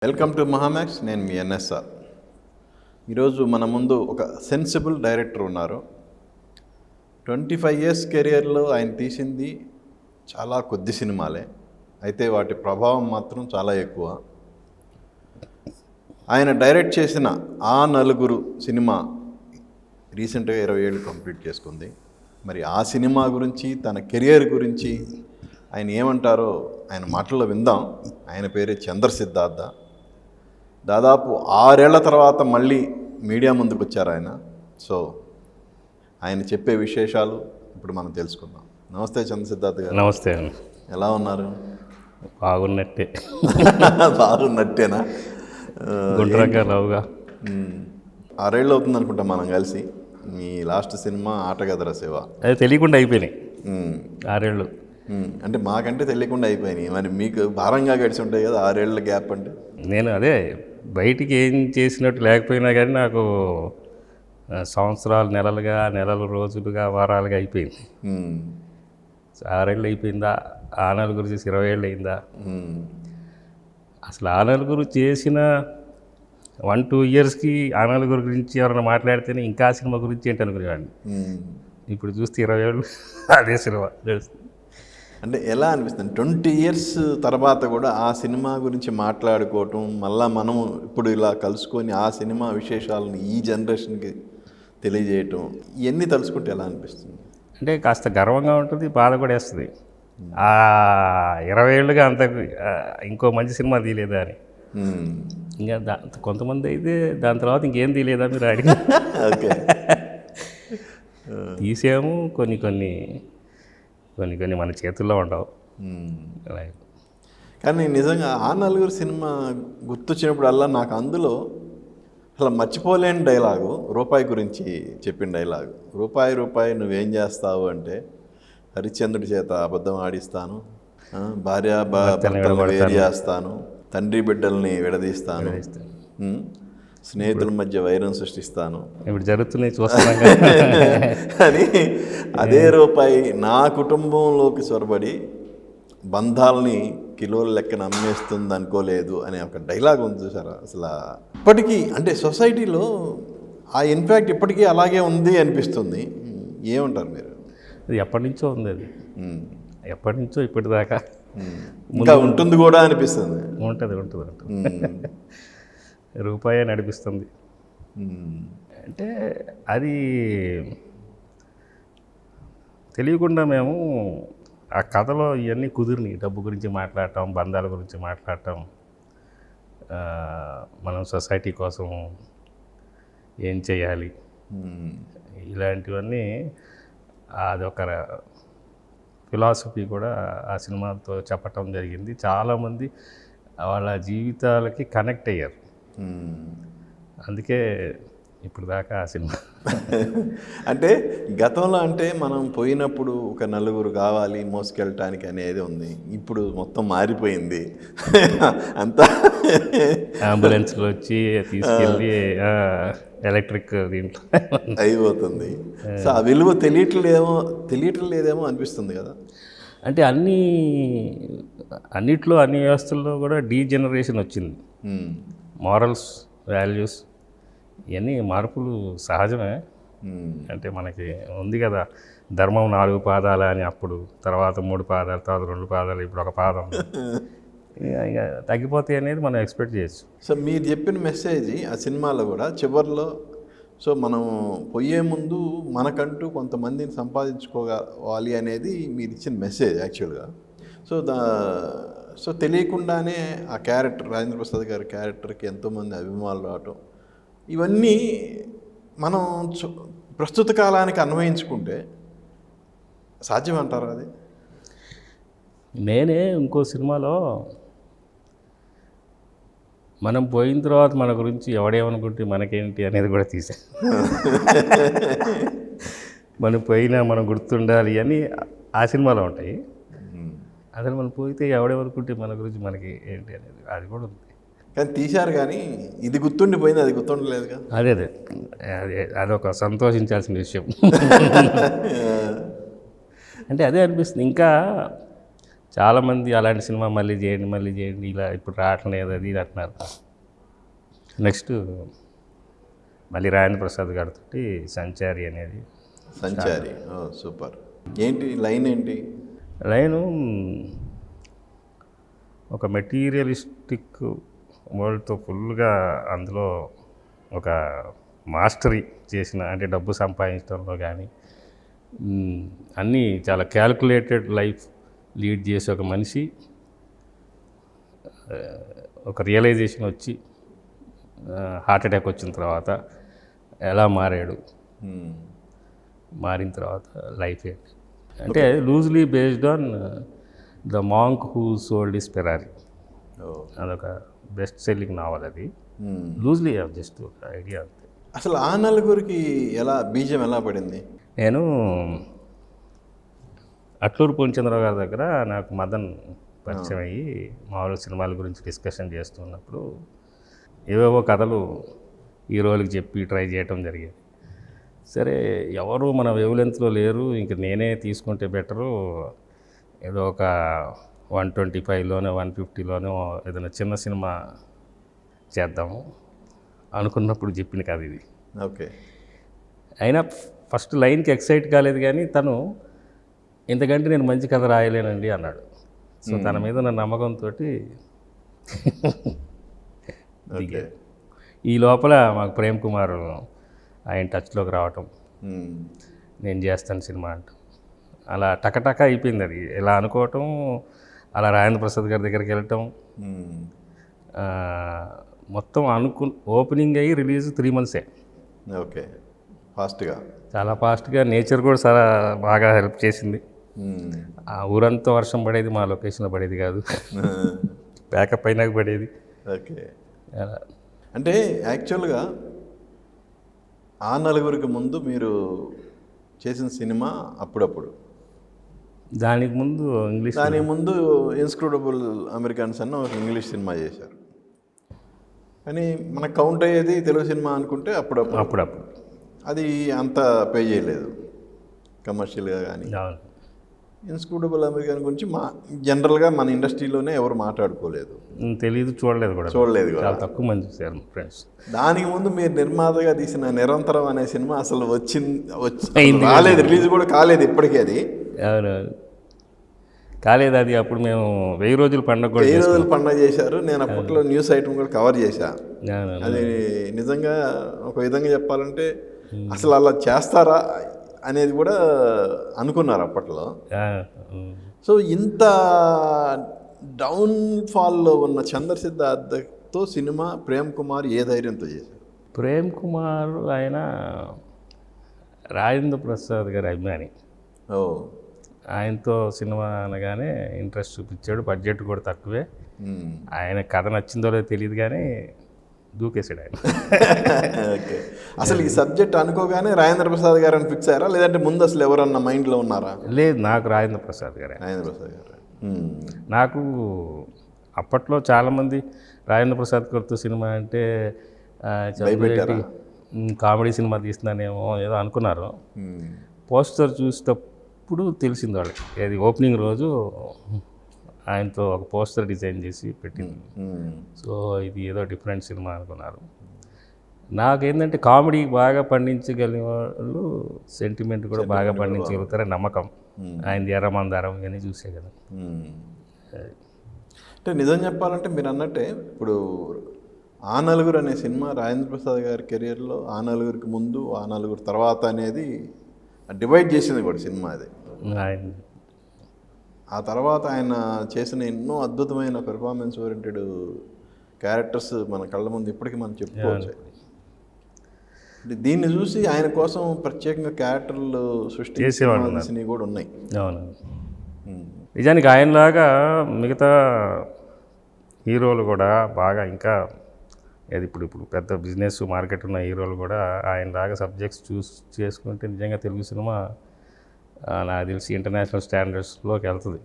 Welcome to Mahaa Max. నేను మీ NSR. ఈరోజు మన ముందు ఒక సెన్సిబుల్ డైరెక్టర్ ఉన్నారు. 25 years కెరియర్లో ఆయన తీసింది చాలా కొద్ది సినిమాలే, అయితే వాటి ప్రభావం మాత్రం చాలా ఎక్కువ. ఆయన డైరెక్ట్ చేసిన ఆ నలుగురు సినిమా రీసెంట్గా 20 ఏళ్ళు కంప్లీట్ చేసుకుంది. మరి ఆ సినిమా గురించి, తన కెరియర్ గురించి ఆయన ఏమంటారో ఆయన మాటల్లో విందాం. ఆయన పేరే చంద్ర సిద్ధార్థ. దాదాపు 6 ఏళ్ల తర్వాత మళ్ళీ మీడియా ముందుకు వచ్చారు ఆయన. సో ఆయన చెప్పే విశేషాలు ఇప్పుడు మనం తెలుసుకుందాం. నమస్తే చంద్ర సిద్ధార్థ గారు. నమస్తే. ఎలా ఉన్నారు? బాగున్నట్టే. బాగున్నట్టేనా? గుండ్రంగా రావుగా. 6 ఏళ్ళు అవుతుంది అనుకుంటా మనం కలిసి. మీ లాస్ట్ సినిమా ఆటగదరా శివ. అది తెలియకుండా అయిపోయినాయి 6 ఏళ్ళు. అంటే మాకంటే తెలియకుండా అయిపోయినాయి. మరి మీకు భారంగా గడిచి ఉంటాయి కదా 6 ఏళ్ళ గ్యాప్ అంటే. నేను అదే బయటికి ఏం చేసినట్టు లేకపోయినా కానీ నాకు సంవత్సరాలు నెలలు రోజులుగా వారాలుగా అయిపోయింది. 6 ఏళ్ళు అయిపోయిందా? ఆ నలుగురు చేసి 20 ఏళ్ళు అయిందా? అసలు ఆ నలుగురు చేసిన 1-2 yearsకి ఆ నలుగురు గురించి ఎవరైనా మాట్లాడితేనే ఇంకా సినిమా గురించి ఏంటి అనుకునేవాడిని. ఇప్పుడు చూస్తే 20 ఏళ్ళు అదే సినిమా తెలుస్తుంది. అంటే ఎలా అనిపిస్తుంది 20 years తర్వాత కూడా ఆ సినిమా గురించి మాట్లాడుకోవటం, మళ్ళీ మనం ఇప్పుడు ఇలా కలుసుకొని ఆ సినిమా విశేషాలను ఈ జనరేషన్కి తెలియజేయటం, ఇవన్నీ తలుచుకుంటే ఎలా అనిపిస్తుంది? అంటే కాస్త గర్వంగా ఉంటుంది, బాధ కూడా వేస్తుంది. 20 ఏళ్ళుగా అంత ఇంకో మంచి సినిమా తీయలేదా అని. ఇంకా కొంతమంది అయితే దాని తర్వాత ఇంకేం తీయలేదా మీరు అడిగి. ఓకే, తీసాము, కొన్ని మన చేతుల్లో ఉండవు. కానీ నిజంగా ఆ నలుగురు సినిమా గుర్తొచ్చినప్పుడల్లా నాకు అందులో అసలు మర్చిపోలేని డైలాగు రూపాయి గురించి చెప్పిన డైలాగు. రూపాయి నువ్వేం చేస్తావు అంటే, హరిశ్చంద్రుడి చేత అబద్ధం ఆడిస్తాను, భార్యాభర్తలను వేరు చేస్తాను, తండ్రి బిడ్డల్ని విడదీస్తాను, స్నేహితుల మధ్య వైరం సృష్టిస్తాను. ఇప్పుడు జరుగుతున్నాయి చూస్తున్నాం అని అదే రూపాయి నా కుటుంబంలోకి చొరబడి బంధాలని కిలోల లెక్కన అమ్మేస్తుంది అనుకోలేదు అనే ఒక డైలాగ్ ఉంది చూసారా. అసలు ఇప్పటికీ అంటే సొసైటీలో ఆ ఇన్ఫ్యాక్ట్ ఇప్పటికీ అలాగే ఉంది అనిపిస్తుంది. ఏమంటారు మీరు? అది ఎప్పటి నుంచో ఉంది. అది ఎప్పటి నుంచో ఇప్పటిదాకా ఇంకా ఉంటుంది కూడా అనిపిస్తుంది. ఉంటుంది రూపాయే నడిపిస్తుంది. అంటే అది తెలియకుండా మేము ఆ కథలో ఇవన్నీ కుదిరినాయి. డబ్బు గురించి మాట్లాడటం, బంధాల గురించి మాట్లాడటం, మనం సొసైటీ కోసం ఏం చేయాలి, ఇలాంటివన్నీ అదొక ఫిలాసఫీ కూడా ఆ సినిమాతో చెప్పటం జరిగింది. చాలామంది వాళ్ళ జీవితాలకి కనెక్ట్ అయ్యారు. అందుకే ఇప్పుడు దాకా ఆ సినిమా. అంటే గతంలో అంటే మనం పోయినప్పుడు ఒక నలుగురు కావాలి మోసుకెళ్ళటానికి అనేది ఉంది. ఇప్పుడు మొత్తం మారిపోయింది. అంతా అంబులెన్స్లో వచ్చి తీసుకెళ్ళి ఎలక్ట్రిక్ దీంట్లో అయిపోతుంది. సో ఆ విలువ తెలియట్లేదేమో అనిపిస్తుంది కదా. అంటే అన్నిట్లో అన్ని వ్యవస్థల్లో కూడా డీజనరేషన్ వచ్చింది. మారల్స్, వాల్యూస్ ఇవన్నీ మార్పులు సహజమే. అంటే మనకి ఉంది కదా ధర్మం 4 పాదాలు అని, అప్పుడు తర్వాత 3 పాదాలు, తర్వాత 2 పాదాలు, ఇప్పుడు 1 పాదం. ఇక తగ్గిపోతాయి అనేది మనం ఎక్స్పెక్ట్ చేయొచ్చు. సో మీరు చెప్పిన మెసేజ్ ఆ సినిమాలో కూడా చివరిలో, సో మనం పోయే ముందు మనకంటూ కొంతమందిని సంపాదించుకోవాలి అనేది మీరు ఇచ్చిన మెసేజ్ యాక్చువల్గా. సో తెలియకుండానే ఆ క్యారెక్టర్, రాజేంద్ర ప్రసాద్ గారి క్యారెక్టర్కి ఎంతోమంది అభిమానులు రావటం, ఇవన్నీ మనం ప్రస్తుత కాలానికి అన్వయించుకుంటే సాధ్యమంటారా? అది నేనే ఇంకో సినిమాలో మనం పోయిన తర్వాత మన గురించి ఎవడేమనుకుంటే మనకేంటి అనేది కూడా తీసాను. మనం పోయినా మనం గుర్తుండాలి అని ఆ సినిమాలో ఉంటాయి. అసలు మనం పోయితే ఎవడేమనుకుంటే మన గురించి మనకి ఏంటి అనేది అది కూడా ఉంది. కానీ తీశారు, కానీ ఇది గుర్తుండిపోయింది, అది గుర్తుండలేదు కదా. అదే అదొక సంతోషించాల్సిన విషయం. అంటే అదే అనిపిస్తుంది. ఇంకా చాలామంది అలాంటి సినిమా మళ్ళీ చేయండి ఇలా ఇప్పుడు రావట్లేదు అది ఇది అంటున్నారు. నెక్స్ట్ మళ్ళీ రాజేంద్ర ప్రసాద్ గారితో సంచారి అనేది. సంచారి, ఓ సూపర్. ఏంటి లైన్ ఏంటి? లైను ఒక మెటీరియలిస్టిక్ వరల్డ్తో ఫుల్గా అందులో ఒక మాస్టరీ చేసిన, అంటే డబ్బు సంపాదించడంలో కానీ అన్నీ చాలా క్యాల్కులేటెడ్ లైఫ్ లీడ్ చేసే ఒక మనిషి ఒక రియలైజేషన్ వచ్చి హార్ట్ అటాక్ వచ్చిన తర్వాత ఎలా మారాడు, మారిన తర్వాత లైఫ్ ఏంటి అంటే loosely based on the monk who sold is Ferrari. అదొక బెస్ట్ సెల్లింగ్ నావల్ అది. లూజ్లీ జస్ట్ ఒక ఐడియా అంతే. అసలు ఆ నలుగురికి ఎలా బీజం ఎలా పడింది? నేను అట్లూరు పూర్ణచంద్రరావు గారి దగ్గర నాకు మదన్ పరిచయం అయ్యి మామూలు సినిమాల గురించి డిస్కషన్ చేస్తున్నప్పుడు ఏవేవో కథలు హీరోలకి చెప్పి ట్రై చేయటం జరిగేది. సరే ఎవరు మన వేవ్లెంత్లో లేరు, ఇంక నేనే తీసుకుంటే బెటరు, ఏదో ఒక 125లోనో 150లోనో ఏదైనా చిన్న సినిమా చేద్దాము అనుకున్నప్పుడు చెప్పిన కథ ఇది. ఓకే. అయినా ఫస్ట్ లైన్కి ఎక్సైట్ కాలేదు, కానీ తను ఇంతకంటే నేను మంచి కథ రాయలేనండి అన్నాడు. సో తన మీద ఉన్న నమ్మకంతో దిగాడు. ఈ లోపల మాకు ప్రేమ్ కుమార్ ఆయన టచ్లోకి రావటం, నేను చేస్తాను సినిమా అంటాం, అలా టకటక అయిపోయింది అది. ఇలా అనుకోవటం, అలా రాజేంద్ర ప్రసాద్ గారి దగ్గరికి వెళ్ళటం, మొత్తం ఓపెనింగ్ అయ్యి రిలీజ్ 3 months. ఓకే, ఫాస్ట్గా, చాలా ఫాస్ట్గా. నేచర్ కూడా చాలా బాగా హెల్ప్ చేసింది. ఆ ఊరంతా వర్షం పడేది, మా లొకేషన్లో పడేది కాదు, ప్యాకప్ అయినాక పడేది. ఓకే. అంటే యాక్చువల్గా ఆ నలుగురికి ముందు మీరు చేసిన సినిమా అప్పుడప్పుడు, దానికి ముందు ఇన్స్క్రూటబుల్ అమెరికన్స్ అన్న ఒక ఇంగ్లీష్ సినిమా చేశారు. కానీ మనకు కౌంట్ అయ్యేది తెలుగు సినిమా అనుకుంటే అప్పుడప్పుడు అది అంత పే చేయలేదు కమర్షియల్గా. కానీ ఇన్స్క్రూటబుల్ అమెరికన్ గురించి జనరల్గా మన ఇండస్ట్రీలోనే ఎవరు మాట్లాడుకోలేదు, తెలియదు, చూడలేదు కూడా, చాలా తక్కువ మంది చూశారు ఫ్రెండ్స్. దానికి ముందు మీరు నిర్మాతగా తీసిన నిరంతరం అనే సినిమా అసలు రాలేదు, రిలీజ్ కూడా కాలేదు ఇప్పటికీ. అది కాలేదు, అది అప్పుడు మేము 1000 రోజుల పండుగ కూడా 1000 రోజుల పండుగ చేశారు. నేను అప్పట్లో న్యూస్ ఐటమ్ కూడా కవర్ చేశా. అది నిజంగా ఒక విధంగా చెప్పాలంటే అసలు అలా చేస్తారా అనేది కూడా అనుకున్నారు అప్పట్లో. సో ఇంత డౌన్ఫాల్లో ఉన్న చంద్రసిద్ధార్థతో సినిమా ప్రేమ్ కుమార్ ఏ ధైర్యంతో చేశారు? ప్రేమ్ కుమార్ ఆయన రాజేంద్ర ప్రసాద్ గారి అభిమాని. ఆయనతో సినిమా అనగానే ఇంట్రెస్ట్ చూపించాడు. బడ్జెట్ కూడా తక్కువే. ఆయన కథ నచ్చిందో లేదో తెలియదు, కానీ దూకేసాడు ఆయన. ఓకే. అసలు ఈ సబ్జెక్ట్ అనుకోగానే రాజేంద్ర ప్రసాద్ గారు అని ఫిక్స్ అయ్యారా, లేదంటే ముందు అసలు ఎవరన్నా మైండ్లో ఉన్నారా? లేదు, నాకు రాజేంద్ర ప్రసాద్ గారు. నాకు అప్పట్లో చాలామంది రాజేంద్ర ప్రసాద్ గారితో సినిమా అంటే కామెడీ సినిమా తీస్తున్నానేమో ఏదో అనుకున్నారు. పోస్టర్ చూసేటప్పుడు తెలిసింది వాళ్ళకి. అది ఓపెనింగ్ రోజు ఆయనతో ఒక పోస్టర్ డిజైన్ చేసి పెట్టింది. సో ఇది ఏదో డిఫరెంట్ సినిమా అనుకున్నారు. నాకేంటంటే కామెడీ బాగా పండించగలిగిన వాళ్ళు సెంటిమెంట్ కూడా బాగా పండించగలుగుతారని నమ్మకం. ఆయన ఎర్రమందారం ఇవన్నీ చూసే కదా. అంటే నిజం చెప్పాలంటే మీరు అన్నట్టే ఇప్పుడు ఆ నలుగురు అనే సినిమా రాజేంద్ర ప్రసాద్ గారి కెరియర్లో ఆ నలుగురికి ముందు ఆ నలుగురు తర్వాత అనేది డివైడ్ చేసింది కూడా సినిమా. అది ఆ తర్వాత ఆయన చేసిన ఎన్నో అద్భుతమైన పెర్ఫార్మెన్స్ ఓరియంటెడ్ క్యారెక్టర్స్ మన కళ్ళ ముందు ఇప్పటికీ మనం చెప్పుకోవచ్చు. దీన్ని చూసి ఆయన కోసం ప్రత్యేకంగా క్యారెక్టర్లు సృష్టించేవాళ్ళని కూడా ఉన్నాయి. నిజానికి ఆయనలాగా మిగతా హీరోలు కూడా బాగా ఇంకా అది ఇప్పుడు పెద్ద బిజినెస్ మార్కెట్ ఉన్న హీరోలు కూడా ఆయనలాగా సబ్జెక్ట్స్ చూస్ చేసుకుంటే నిజంగా తెలుగు సినిమా నాకు తెలిసి ఇంటర్నేషనల్ స్టాండర్డ్స్లోకి వెళ్తుంది.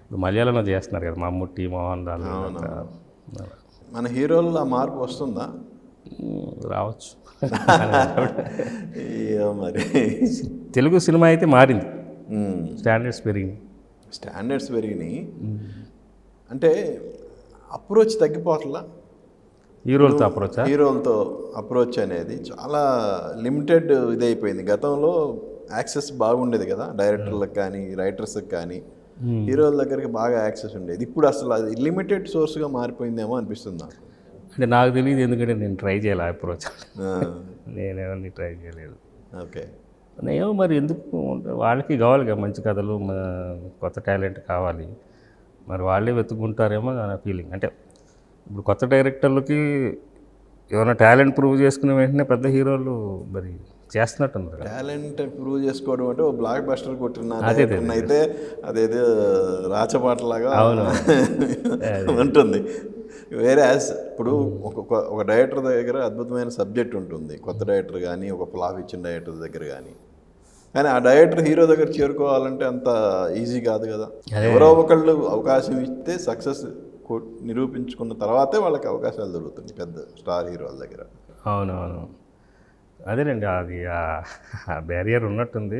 ఇప్పుడు మలయాళంలో చేస్తున్నారు కదా, మమ్ముట్టి, మోహన్ లాల్. మన హీరోల్లో ఆ మార్పు వస్తుందా? రావచ్చు. మరి తెలుగు సినిమా అయితే మారింది, స్టాండర్డ్స్ పెరిగింది. స్టాండర్డ్స్ పెరిగినాయి అంటే అప్రోచ్ తగ్గిపోట్లా హీరోలతో అప్రోచా? హీరోలతో అప్రోచ్ అనేది చాలా లిమిటెడ్ ఇదైపోయింది. గతంలో యాక్సెస్ బాగుండేది కదా డైరెక్టర్లకు కానీ రైటర్స్కి కానీ, హీరోల దగ్గరికి బాగా యాక్సెస్ ఉండేది. ఇప్పుడు అసలు అది లిమిటెడ్ సోర్స్గా మారిపోయిందేమో అనిపిస్తుంది నాకు. అంటే నాకు తెలియదు, ఎందుకంటే నేను ట్రై చేయాలి అప్రోచ్. నేనేమన్నీ ట్రై చేయలేదు. ఓకే. నేను మరి ఎందుకు వాళ్ళకి కావాలి కదా మంచి కథలు, కొత్త టాలెంట్ కావాలి, మరి వాళ్ళే వెతుక్కుంటారేమో నా ఫీలింగ్. అంటే ఇప్పుడు కొత్త డైరెక్టర్లకి ఏమైనా టాలెంట్ ప్రూవ్ చేసుకునే వెంటనే పెద్ద హీరోలు మరి చేస్తున్నట్టున్నారు. టాలెంట్ ప్రూవ్ చేసుకోవడం అంటే ఓ బ్లాక్ బస్టర్ కొట్టిన అయితే అదేదో రాచపాటలాగా ఉంటుంది. వేరే ఇప్పుడు ఒక డైరెక్టర్ దగ్గర అద్భుతమైన సబ్జెక్ట్ ఉంటుంది, కొత్త డైరెక్టర్ కానీ ఒక ఫ్లాప్ ఇచ్చిన డైరెక్టర్ దగ్గర కానీ ఆ డైరెక్టర్ హీరో దగ్గర చేరుకోవాలంటే అంత ఈజీ కాదు కదా. ఎవరో ఒకళ్ళు అవకాశం ఇస్తే సక్సెస్ నిరూపించుకున్న తర్వాతే వాళ్ళకి అవకాశాలు దొరుకుతుంది పెద్ద స్టార్ హీరోల దగ్గర. అవునవును, అదేనండి, అది బ్యారియర్ ఉన్నట్టుంది.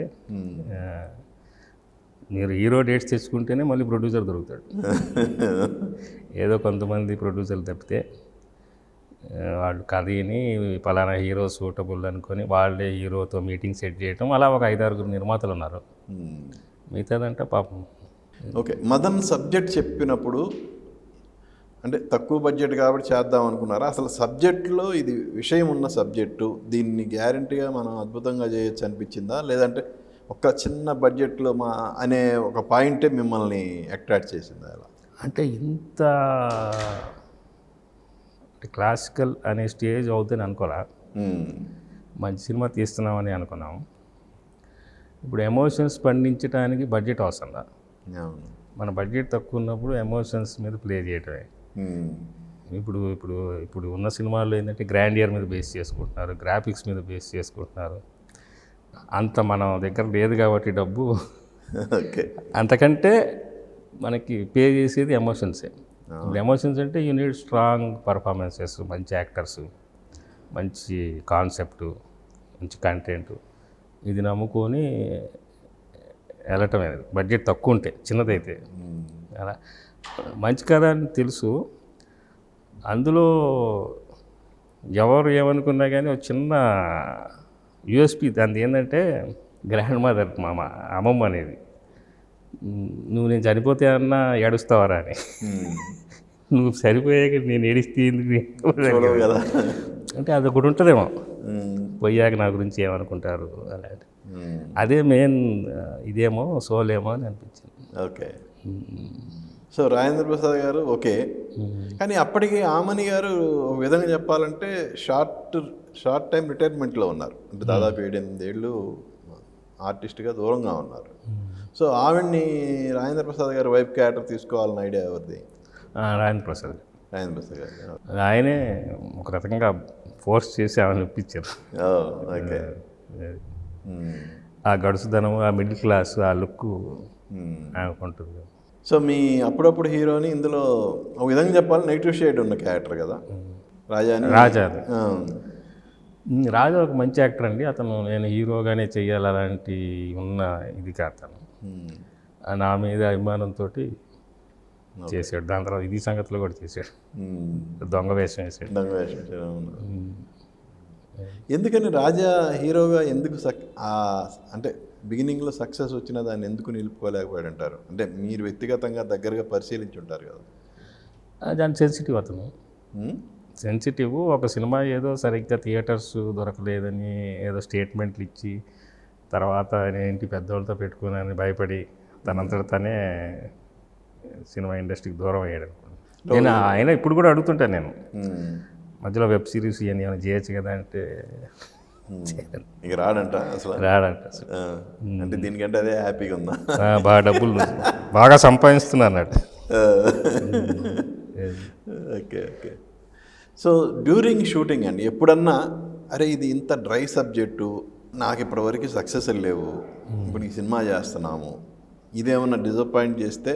మీరు హీరో డేట్స్ తెచ్చుకుంటేనే మళ్ళీ ప్రొడ్యూసర్ దొరుకుతాడు. ఏదో కొంతమంది ప్రొడ్యూసర్లు తప్పితే వాళ్ళు కథని పలానా హీరో సూటబుల్ అనుకొని వాళ్ళే హీరోతో మీటింగ్ సెట్ చేయటం, అలా ఒక 5-6 నిర్మాతలు ఉన్నారు. మిగతాదంటే పాపం. ఓకే, మదన్ సబ్జెక్ట్ చెప్పినప్పుడు అంటే తక్కువ బడ్జెట్ కాబట్టి చేద్దాం అనుకున్నారా? అసలు సబ్జెక్ట్లో ఇది విషయం ఉన్న సబ్జెక్టు, దీన్ని గ్యారంటీగా మనం అద్భుతంగా చేయొచ్చు అనిపించిందా, లేదంటే ఒక చిన్న బడ్జెట్లో అనే ఒక పాయింటే మిమ్మల్ని అట్రాక్ట్ చేసిందా? అలా అంటే ఇంత క్లాసికల్ అనే స్టేజ్ అవుతుందని అనుకోరా. మంచి సినిమా తీస్తున్నామని అనుకున్నాం. ఇప్పుడు ఎమోషన్స్ పండించడానికి బడ్జెట్ అవసరంలా. మన బడ్జెట్ తక్కువ ఉన్నప్పుడు ఎమోషన్స్ మీద ప్లే చేయటమే. ఇప్పుడు ఇప్పుడు ఇప్పుడు ఉన్న సినిమాల్లో ఏంటంటే గ్రాండియర్ మీద బేస్ చేసుకుంటున్నారు, గ్రాఫిక్స్ మీద బేస్ చేసుకుంటున్నారు. అంత మన దగ్గర లేదు కాబట్టి డబ్బు. అంతకంటే మనకి పే చేసేది ఎమోషన్సే. ఇప్పుడు ఎమోషన్స్ అంటే యూ నీడ్ స్ట్రాంగ్ పర్ఫార్మెన్సెస్, మంచి యాక్టర్స్, మంచి కాన్సెప్టు, మంచి కంటెంట్. ఇది నమ్ముకొని వెళ్ళటమే. బడ్జెట్ తక్కువ ఉంటే, చిన్నదైతే అలా మంచి కథ అని తెలుసు. అందులో ఎవరు ఏమనుకున్నా కానీ ఒక చిన్న యూఎస్పి దాని ఏంటంటే గ్రాండ్ మదర్, మా అమ్మమ్మ అనేది, నువ్వు నేను చనిపోతే అన్నా ఏడుస్తావరా అని. నువ్వు చనిపోయాక నేను ఏడిస్తే ఎందుకు కదా అంటే అది ఒకటి ఉంటుందేమో, పోయాక నా గురించి ఏమనుకుంటారు అలాంటి. అదే మెయిన్ ఇదేమో సోలేమో అని అనిపించింది. ఓకే. సో రాజేంద్ర ప్రసాద్ గారు ఓకే, కానీ అప్పటికి ఆమని గారు ఒక విధంగా చెప్పాలంటే షార్ట్ టైం రిటైర్మెంట్లో ఉన్నారు. అంటే దాదాపు 7-8 ఏళ్ళు ఆర్టిస్ట్గా దూరంగా ఉన్నారు. సో ఆవిడ్ని రాజేంద్ర ప్రసాద్ గారు వైఫ్ క్యారెక్టర్ తీసుకోవాలని ఐడియా ఎవరిది? రాజేంద్ర ప్రసాద్ గారు. ఆయనే ఒక రకంగా ఫోర్స్ చేసి ఆమెను ఒప్పించారు. ఓకే. ఆ గడుసుదనం, ఆ మిడిల్ క్లాస్, ఆ లుక్ ఆమెకుంటుంది. సో మీ అప్పుడప్పుడు హీరోని ఇందులో ఒక విధంగా చెప్పాలి నెగిటివ్ షేడ్ ఉన్న క్యారెక్టర్ కదా రాజా. రాజా ఒక మంచి యాక్టర్ అండి. అతను నేను హీరోగానే చెయ్యాలి అలాంటి ఉన్న ఇది కాదు. అతను నా మీద అభిమానంతో చేశాడు. దాని తర్వాత ఇది సంగతిలో కూడా చేశాడు, దొంగ వేషం వేసాడు. ఎందుకని రాజా హీరోగా ఎందుకు అంటే బిగినింగ్లో సక్సెస్ వచ్చిన దాన్ని ఎందుకు నిలుపుకోలేకపోయాడు అంటారు? అంటే మీరు వ్యక్తిగతంగా దగ్గరగా పరిశీలించి ఉంటారు కదా. దాని సెన్సిటివ్, అతను సెన్సిటివ్. ఒక సినిమా ఏదో సరిగ్గా థియేటర్స్ దొరకలేదని ఏదో స్టేట్మెంట్లు ఇచ్చి తర్వాత ఏంటి పెద్దవాళ్ళతో పెట్టుకుని భయపడి తనంతట తనే సినిమా ఇండస్ట్రీకి దూరం అయ్యాడు అనుకోండి. నేను ఆయన ఇప్పుడు కూడా అడుగుతుంటాను, నేను మధ్యలో వెబ్ సిరీస్ ఇవన్నీ ఏమైనా చేయొచ్చు కదా అంటే ఇక రాడంట అసలు. అంటే దీనికంటే అదే హ్యాపీగా ఉందా? బాగా డబ్బులు బాగా సంపాదిస్తున్నా అన్నట్టు. ఓకే. సో డ్యూరింగ్ షూటింగ్ అండి ఎప్పుడన్నా అరే ఇది ఇంత డ్రై సబ్జెక్టు, నాకు ఇప్పటివరకు సక్సెస్ లేవు, ఇప్పుడు ఈ సినిమా చేస్తున్నాము, ఇదేమన్నా డిసప్పాయింట్ చేస్తే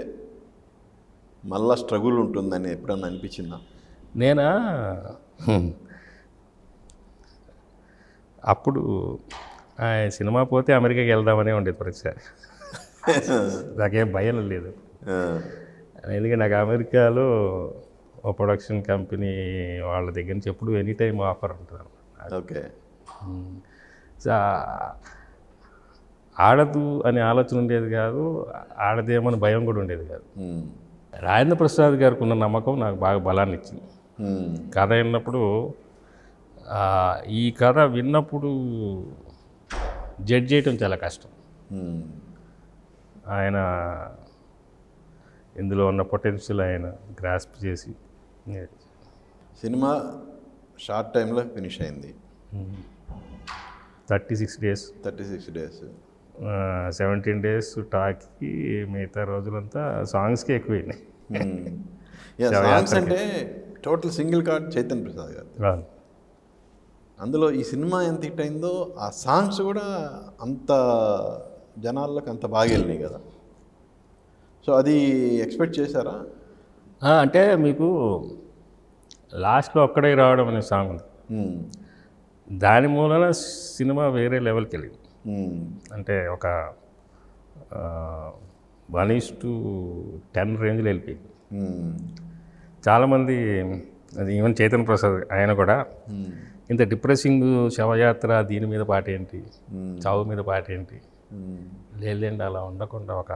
మళ్ళా స్ట్రగుల్ ఉంటుందని ఎప్పుడన్నా అనిపించిందా? నేనా అప్పుడు సినిమా పోతే అమెరికాకి వెళ్దామనే ఉండేది ప్రతిసారి. నాకేం భయం లేదు. ఆ, ఎందుకంటే నాకు అమెరికాలో ఓ ప్రొడక్షన్ కంపెనీ వాళ్ళ దగ్గర నుంచి ఎప్పుడు ఎనీ టైం ఆఫర్ ఉంటుంది అన్నమాట. ఓకే. సో ఆడదు అనే ఆలోచన ఉండేది కాదు, ఆడదేమని భయం కూడా ఉండేది కాదు. ఉమ్, రాజేంద్ర ప్రసాద్ గారికి ఉన్న నమ్మకం నాకు బాగా బలాన్ని ఇచ్చింది. ఉమ్, కథ విన్నప్పుడు ఈ కథ విన్నప్పుడు జడ్జ్ చేయటం చాలా కష్టం. ఉమ్, ఆయన ఇందులో ఉన్న పొటెన్షియల్ ఆయన గ్రాస్ప్ చేసి సినిమా షార్ట్ టైంలో ఫినిష్ అయింది. 36 days, 36 days. 17 days టాక్కి, మిగతా రోజులంతా సాంగ్స్కి ఎక్కువైనాయి. సాంగ్స్ అంటే total single card Chaitanya Prasad గారు. అందులో ఈ సినిమా ఎంత హిట్ అయిందో ఆ సాంగ్స్ కూడా అంత జనాల్లోకి అంత బాగా వెళ్ళినాయి కదా. సో అది ఎక్స్పెక్ట్ చేశారా? అంటే మీకు లాస్ట్లో ఒక్కడే రావడం అనే సాంగ్ ఉంది, ఉమ్, దాని మూలన సినిమా వేరే లెవెల్కి వెళ్ళింది. ఉమ్, అంటే ఒక 1:10 రేంజ్లో వెళ్ళిపోయింది. ఉమ్, చాలామంది, అది ఈవెన్ చైతన్య ప్రసాద్ ఆయన కూడా ఉమ్, ఇంత డిప్రెసింగ్ శవయాత్ర దీని మీద పాట ఏంటి, ఉమ్, చావు మీద పాట ఏంటి, ఉమ్, లేదండి అలా ఉండకుండా ఒక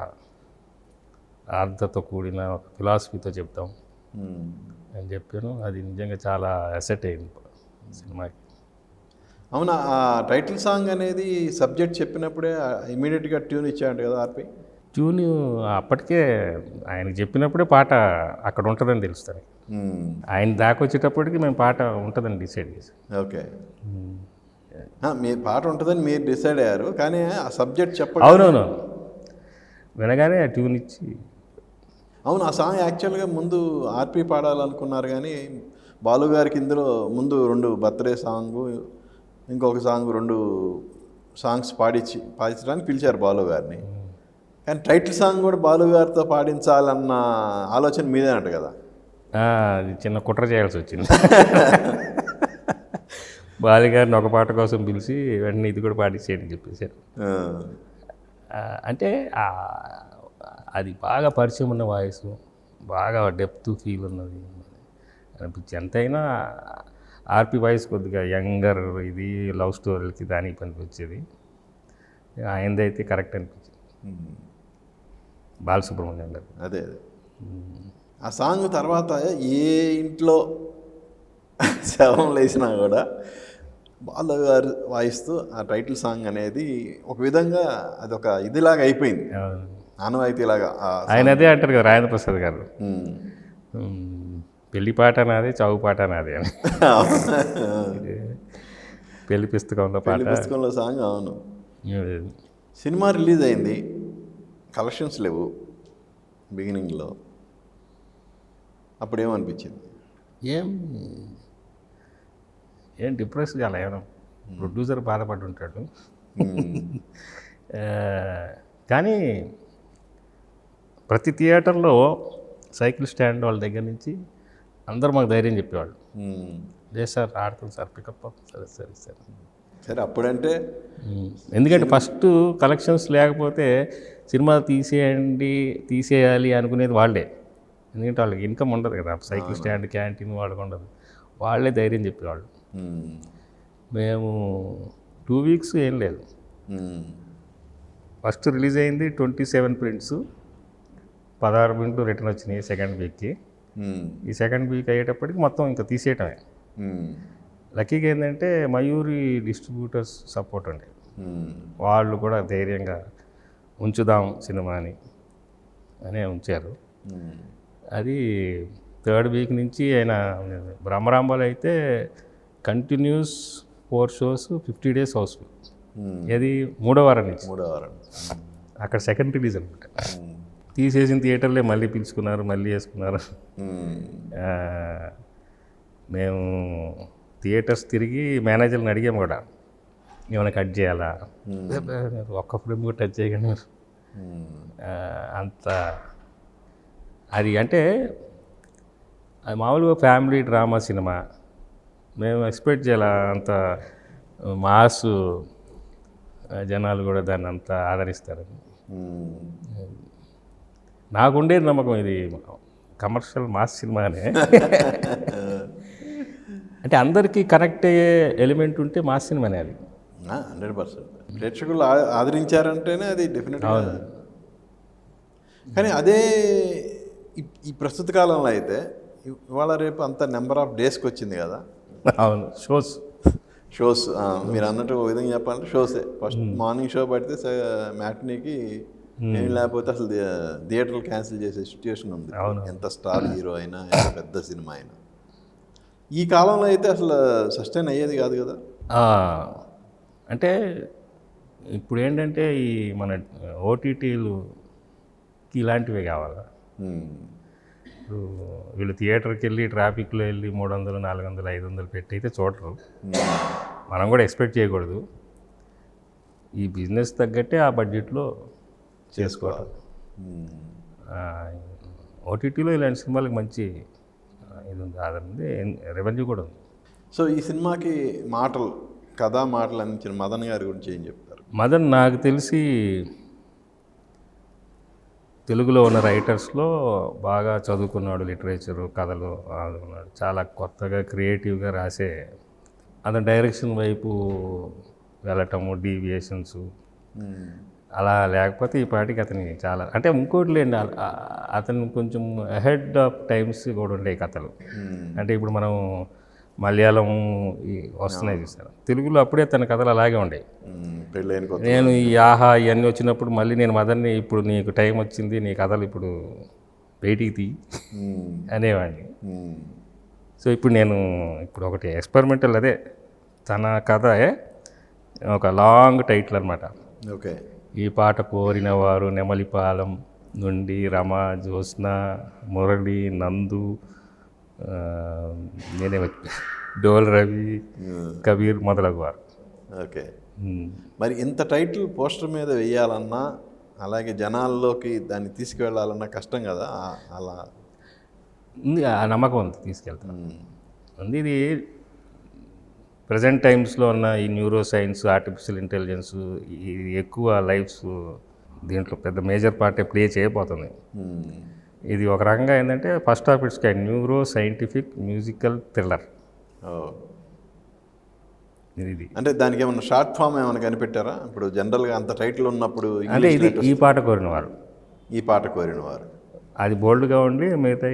ఆర్ద్రతో కూడిన ఒక ఫిలాసఫీతో చెప్తాం ఉమ్. అని చెప్పాను. అది నిజంగా చాలా అసెట్ అయింది సినిమాకి. అవునా, ఆ టైటిల్ సాంగ్ అనేది సబ్జెక్ట్ చెప్పినప్పుడే ఇమీడియట్గా ట్యూన్ ఇచ్చాడు కదా ఆర్పి. ట్యూన్ అప్పటికే ఆయనకి చెప్పినప్పుడే పాట అక్కడ ఉంటుందని తెలుస్తుంది. ఉమ్, ఆయన దాకా వచ్చేటప్పటికి మేము పాట ఉంటుందని డిసైడ్ చేసాం. ఓకే. మీ పాట ఉంటుందని మీరు డిసైడ్ అయ్యారు, కానీ ఆ సబ్జెక్ట్ చెప్ప. అవునవును, వినగానే ఆ ట్యూన్ ఇచ్చి. అవును, ఆ సాంగ్ యాక్చువల్గా ముందు ఆర్పి పాడాలనుకున్నారు, కానీ బాలుగారికి ఇందులో ముందు 2 బర్త్డే సాంగ్, ఇంకొక సాంగ్, 2 సాంగ్స్ పాడించడానికి పిలిచారు బాలుగారిని. కానీ టైటిల్ సాంగ్ కూడా బాలుగారితో పాడించాలన్న ఆలోచన మీదేనట కదా. అది చిన్న కుట్ర చేయాల్సి వచ్చింది. బాలిగారిని ఒక పాట కోసం పిలిచి వెంటనే ఇది కూడా పాటించేయని చెప్పేశారు. అంటే అది బాగా పరిచయం ఉన్న వాయిస్, బాగా డెప్త్ ఫీల్ ఉన్నది అనిపించి. ఎంతైనా ఆర్పి వాయిస్ కొద్దిగా యంగర్, ఇది లవ్ స్టోరీలకి దానికి పనికొచ్చేది. ఆయనదైతే కరెక్ట్ అనిపించింది, బాలసుబ్రహ్మణ్యం గారు. అదే ఆ సాంగ్ తర్వాత ఏ ఇంట్లో శవం లేచినా కూడా బాలుగారు వాయిస్తూ ఆ టైటిల్ సాంగ్ అనేది ఒక విధంగా అదొక ఇదిలాగా అయిపోయింది, ఆనవాయితీలాగా. ఆయన అదే అంటారు కదా రాజేంద్ర ప్రసాద్ గారు, పెళ్లి పాట నాది, చావు పాట నాది అని. పెళ్లి పుస్తకంలో పాట, పుస్తకంలో సాంగ్. అవును. సినిమా రిలీజ్ అయింది, కలెక్షన్స్ లేవు బిగినింగ్లో, అప్పుడు ఏమనిపించింది? ఏం డిప్రెస్ కాలే, ఏమన్నా ప్రొడ్యూసర్ బాధపడి ఉంటాడు. కానీ ప్రతి థియేటర్లో సైకిల్ స్టాండ్ వాళ్ళ దగ్గర నుంచి అందరూ మాకు ధైర్యం చెప్పేవాళ్ళు, లేదు సార్ ఆడుతుంది సార్, పికప్ సరే సరే సరే సరే. అప్పుడంటే ఎందుకంటే ఫస్ట్ కలెక్షన్స్ లేకపోతే సినిమా తీసేయాలి అనుకునేది వాళ్ళే. ఎందుకంటే వాళ్ళకి ఇన్కమ్ ఉండదు కదా, సైకిల్ స్టాండ్, క్యాంటీన్ వాళ్ళకు ఉండదు. వాళ్ళే ధైర్యం చెప్పేవాళ్ళు. మేము 2 weeks ఏం లేదు, ఫస్ట్ రిలీజ్ అయింది 27 prints, 16 prints రిటర్న్ వచ్చినాయి సెకండ్ వీక్కి. ఈ సెకండ్ వీక్ అయ్యేటప్పటికి మొత్తం ఇంకా తీసేయటమే. లక్కీగా ఏంటంటే మయూరి డిస్ట్రిబ్యూటర్స్ సపోర్ట్ ఉండే, వాళ్ళు కూడా ధైర్యంగా ఉంచుదాం సినిమాని అనే ఉంచారు. అది 3rd week నుంచి ఆయన బ్రహ్మరాంబాలు అయితే కంటిన్యూస్ 4 shows, 50 days హౌస్ఫుల్. అది 3వ వారం నుంచి. అక్కడ సెకండ్ రిలీజ్ అనమాట. తీసేసిన థియేటర్లే మళ్ళీ పిలుచుకున్నారు, మళ్ళీ వేసుకున్నారు. మేము థియేటర్స్ తిరిగి మేనేజర్ని అడిగాము కూడా, ఏమైనా కట్ చేయాలా, ఒక్క ఫిల్మ్ కూడా టచ్ చేయగానే అంత. అది అంటే అది మామూలుగా ఫ్యామిలీ డ్రామా సినిమా, మేము ఎక్స్పెక్ట్ చేయాల అంత మాస్ జనాలు కూడా దాన్ని అంత ఆదరిస్తారని. నాకుండేది నమ్మకం ఇది కమర్షియల్ మాస్ సినిమానే. అంటే అందరికీ కనెక్ట్ అయ్యే ఎలిమెంట్ ఉంటే మాస్ సినిమానే అది. 100% ప్రేక్షకులు ఆదరించారంటేనే అది డెఫినెట్గా. కానీ అదే ఈ ప్రస్తుత కాలంలో అయితే ఇవాళ రేపు అంత నెంబర్ ఆఫ్ డేస్కి వచ్చింది కదా. అవును, షోస్ మీరు అన్నట్టు ఒక విధంగా చెప్పాలంటే షోసే. ఫస్ట్ మార్నింగ్ షో పడితే మ్యాట్నీకి ఏం లేకపోతే అసలు థియేటర్లు క్యాన్సిల్ చేసే సిచ్యుయేషన్ ఉంది. ఎంత స్టార్ హీరో అయినా, ఎంత పెద్ద సినిమా అయినా. ఈ కాలంలో అయితే అసలు సస్టైన్ అయ్యేది కాదు కదా. అంటే ఇప్పుడు ఏంటంటే ఈ మన ఓటీటీలుకి ఇలాంటివే కావాలా. ఇప్పుడు వీళ్ళు థియేటర్కి వెళ్ళి ట్రాఫిక్లో వెళ్ళి 300, 400, 500 పెట్టి అయితే చూడరు. మనం కూడా ఎక్స్పెక్ట్ చేయకూడదు. ఈ బిజినెస్ తగ్గట్టే ఆ బడ్జెట్లో చేసుకోవాలి. ఓటీటీలో ఇలాంటి సినిమాలకు మంచి ఇది ఉంది, ఆదరణ ఉంది, రెవెన్యూ కూడా ఉంది. సో ఈ సినిమాకి మాటలు అందించిన మదన్ గారి గురించి ఏం చెప్తారు? మదన్ నాకు తెలిసి తెలుగులో ఉన్న రైటర్స్లో బాగా చదువుకున్నాడు, లిటరేచరు, కథలు ఉన్నాడు. చాలా కొత్తగా క్రియేటివ్గా రాసే, అతని డైరెక్షన్ వైపు వెళ్ళటము, డీవియేషన్స్ అలా లేకపోతే ఈ పాటికి అతని చాలా అంటే ఇంకోటి లేండి, అతను కొంచెం అహెడ్ ఆఫ్ టైమ్స్ కూడా ఉండే కథలు. అంటే ఇప్పుడు మనం మలయాళం వస్తున్నాయి చూసాను, తెలుగులో అప్పుడే తన కథలు అలాగే ఉండేవి. నేను ఈ ఆహా ఇవన్నీ వచ్చినప్పుడు మళ్ళీ నేను మదన్ని ఇప్పుడు నీకు టైం వచ్చింది, నీ కథలు ఇప్పుడు బయటికి తీ అనేవాడిని. సో ఇప్పుడు ఒకటి ఎక్స్పెరిమెంటల్, అదే తన కథ ఒక లాంగ్ టైటిల్ అనమాట. ఓకే. ఈ పాట కోరిన వారు నెమలిపాలెం నుండి రమ, జ్యోత్స్న, మురళి, నందు, నేనే డోల్ రవి, కబీర్ మొదలగు వారు. ఓకే. మరి ఇంత టైటిల్ పోస్టర్ మీద వేయాలన్నా, అలాగే జనాల్లోకి దాన్ని తీసుకువెళ్ళాలన్నా కష్టం కదా. అలా ఉంది, ఆ నమ్మకం ఉంది, తీసుకెళ్తాను ఉంది. ఇది ప్రజెంట్ టైమ్స్లో ఉన్న ఈ న్యూరో సైన్స్, ఆర్టిఫిషియల్ ఇంటెలిజెన్స్ ఇది ఎక్కువ లైఫ్స్ దీంట్లో పెద్ద మేజర్ పార్ట్ ప్లే చేయబోతుంది. ఇది ఒక రకంగా ఏంటంటే first of it's kind neuro scientific musical thriller. ఇది అంటే దానికి ఏమన్నా షార్ట్ ఫామ్ ఏమైనా కనిపెట్టారా? ఇప్పుడు జనరల్గా అంత టైటిల్ ఉన్నప్పుడు అంటే ఇది ఈ పాట కోరిన వారు అది బోల్డ్గా ఉండి మిగతా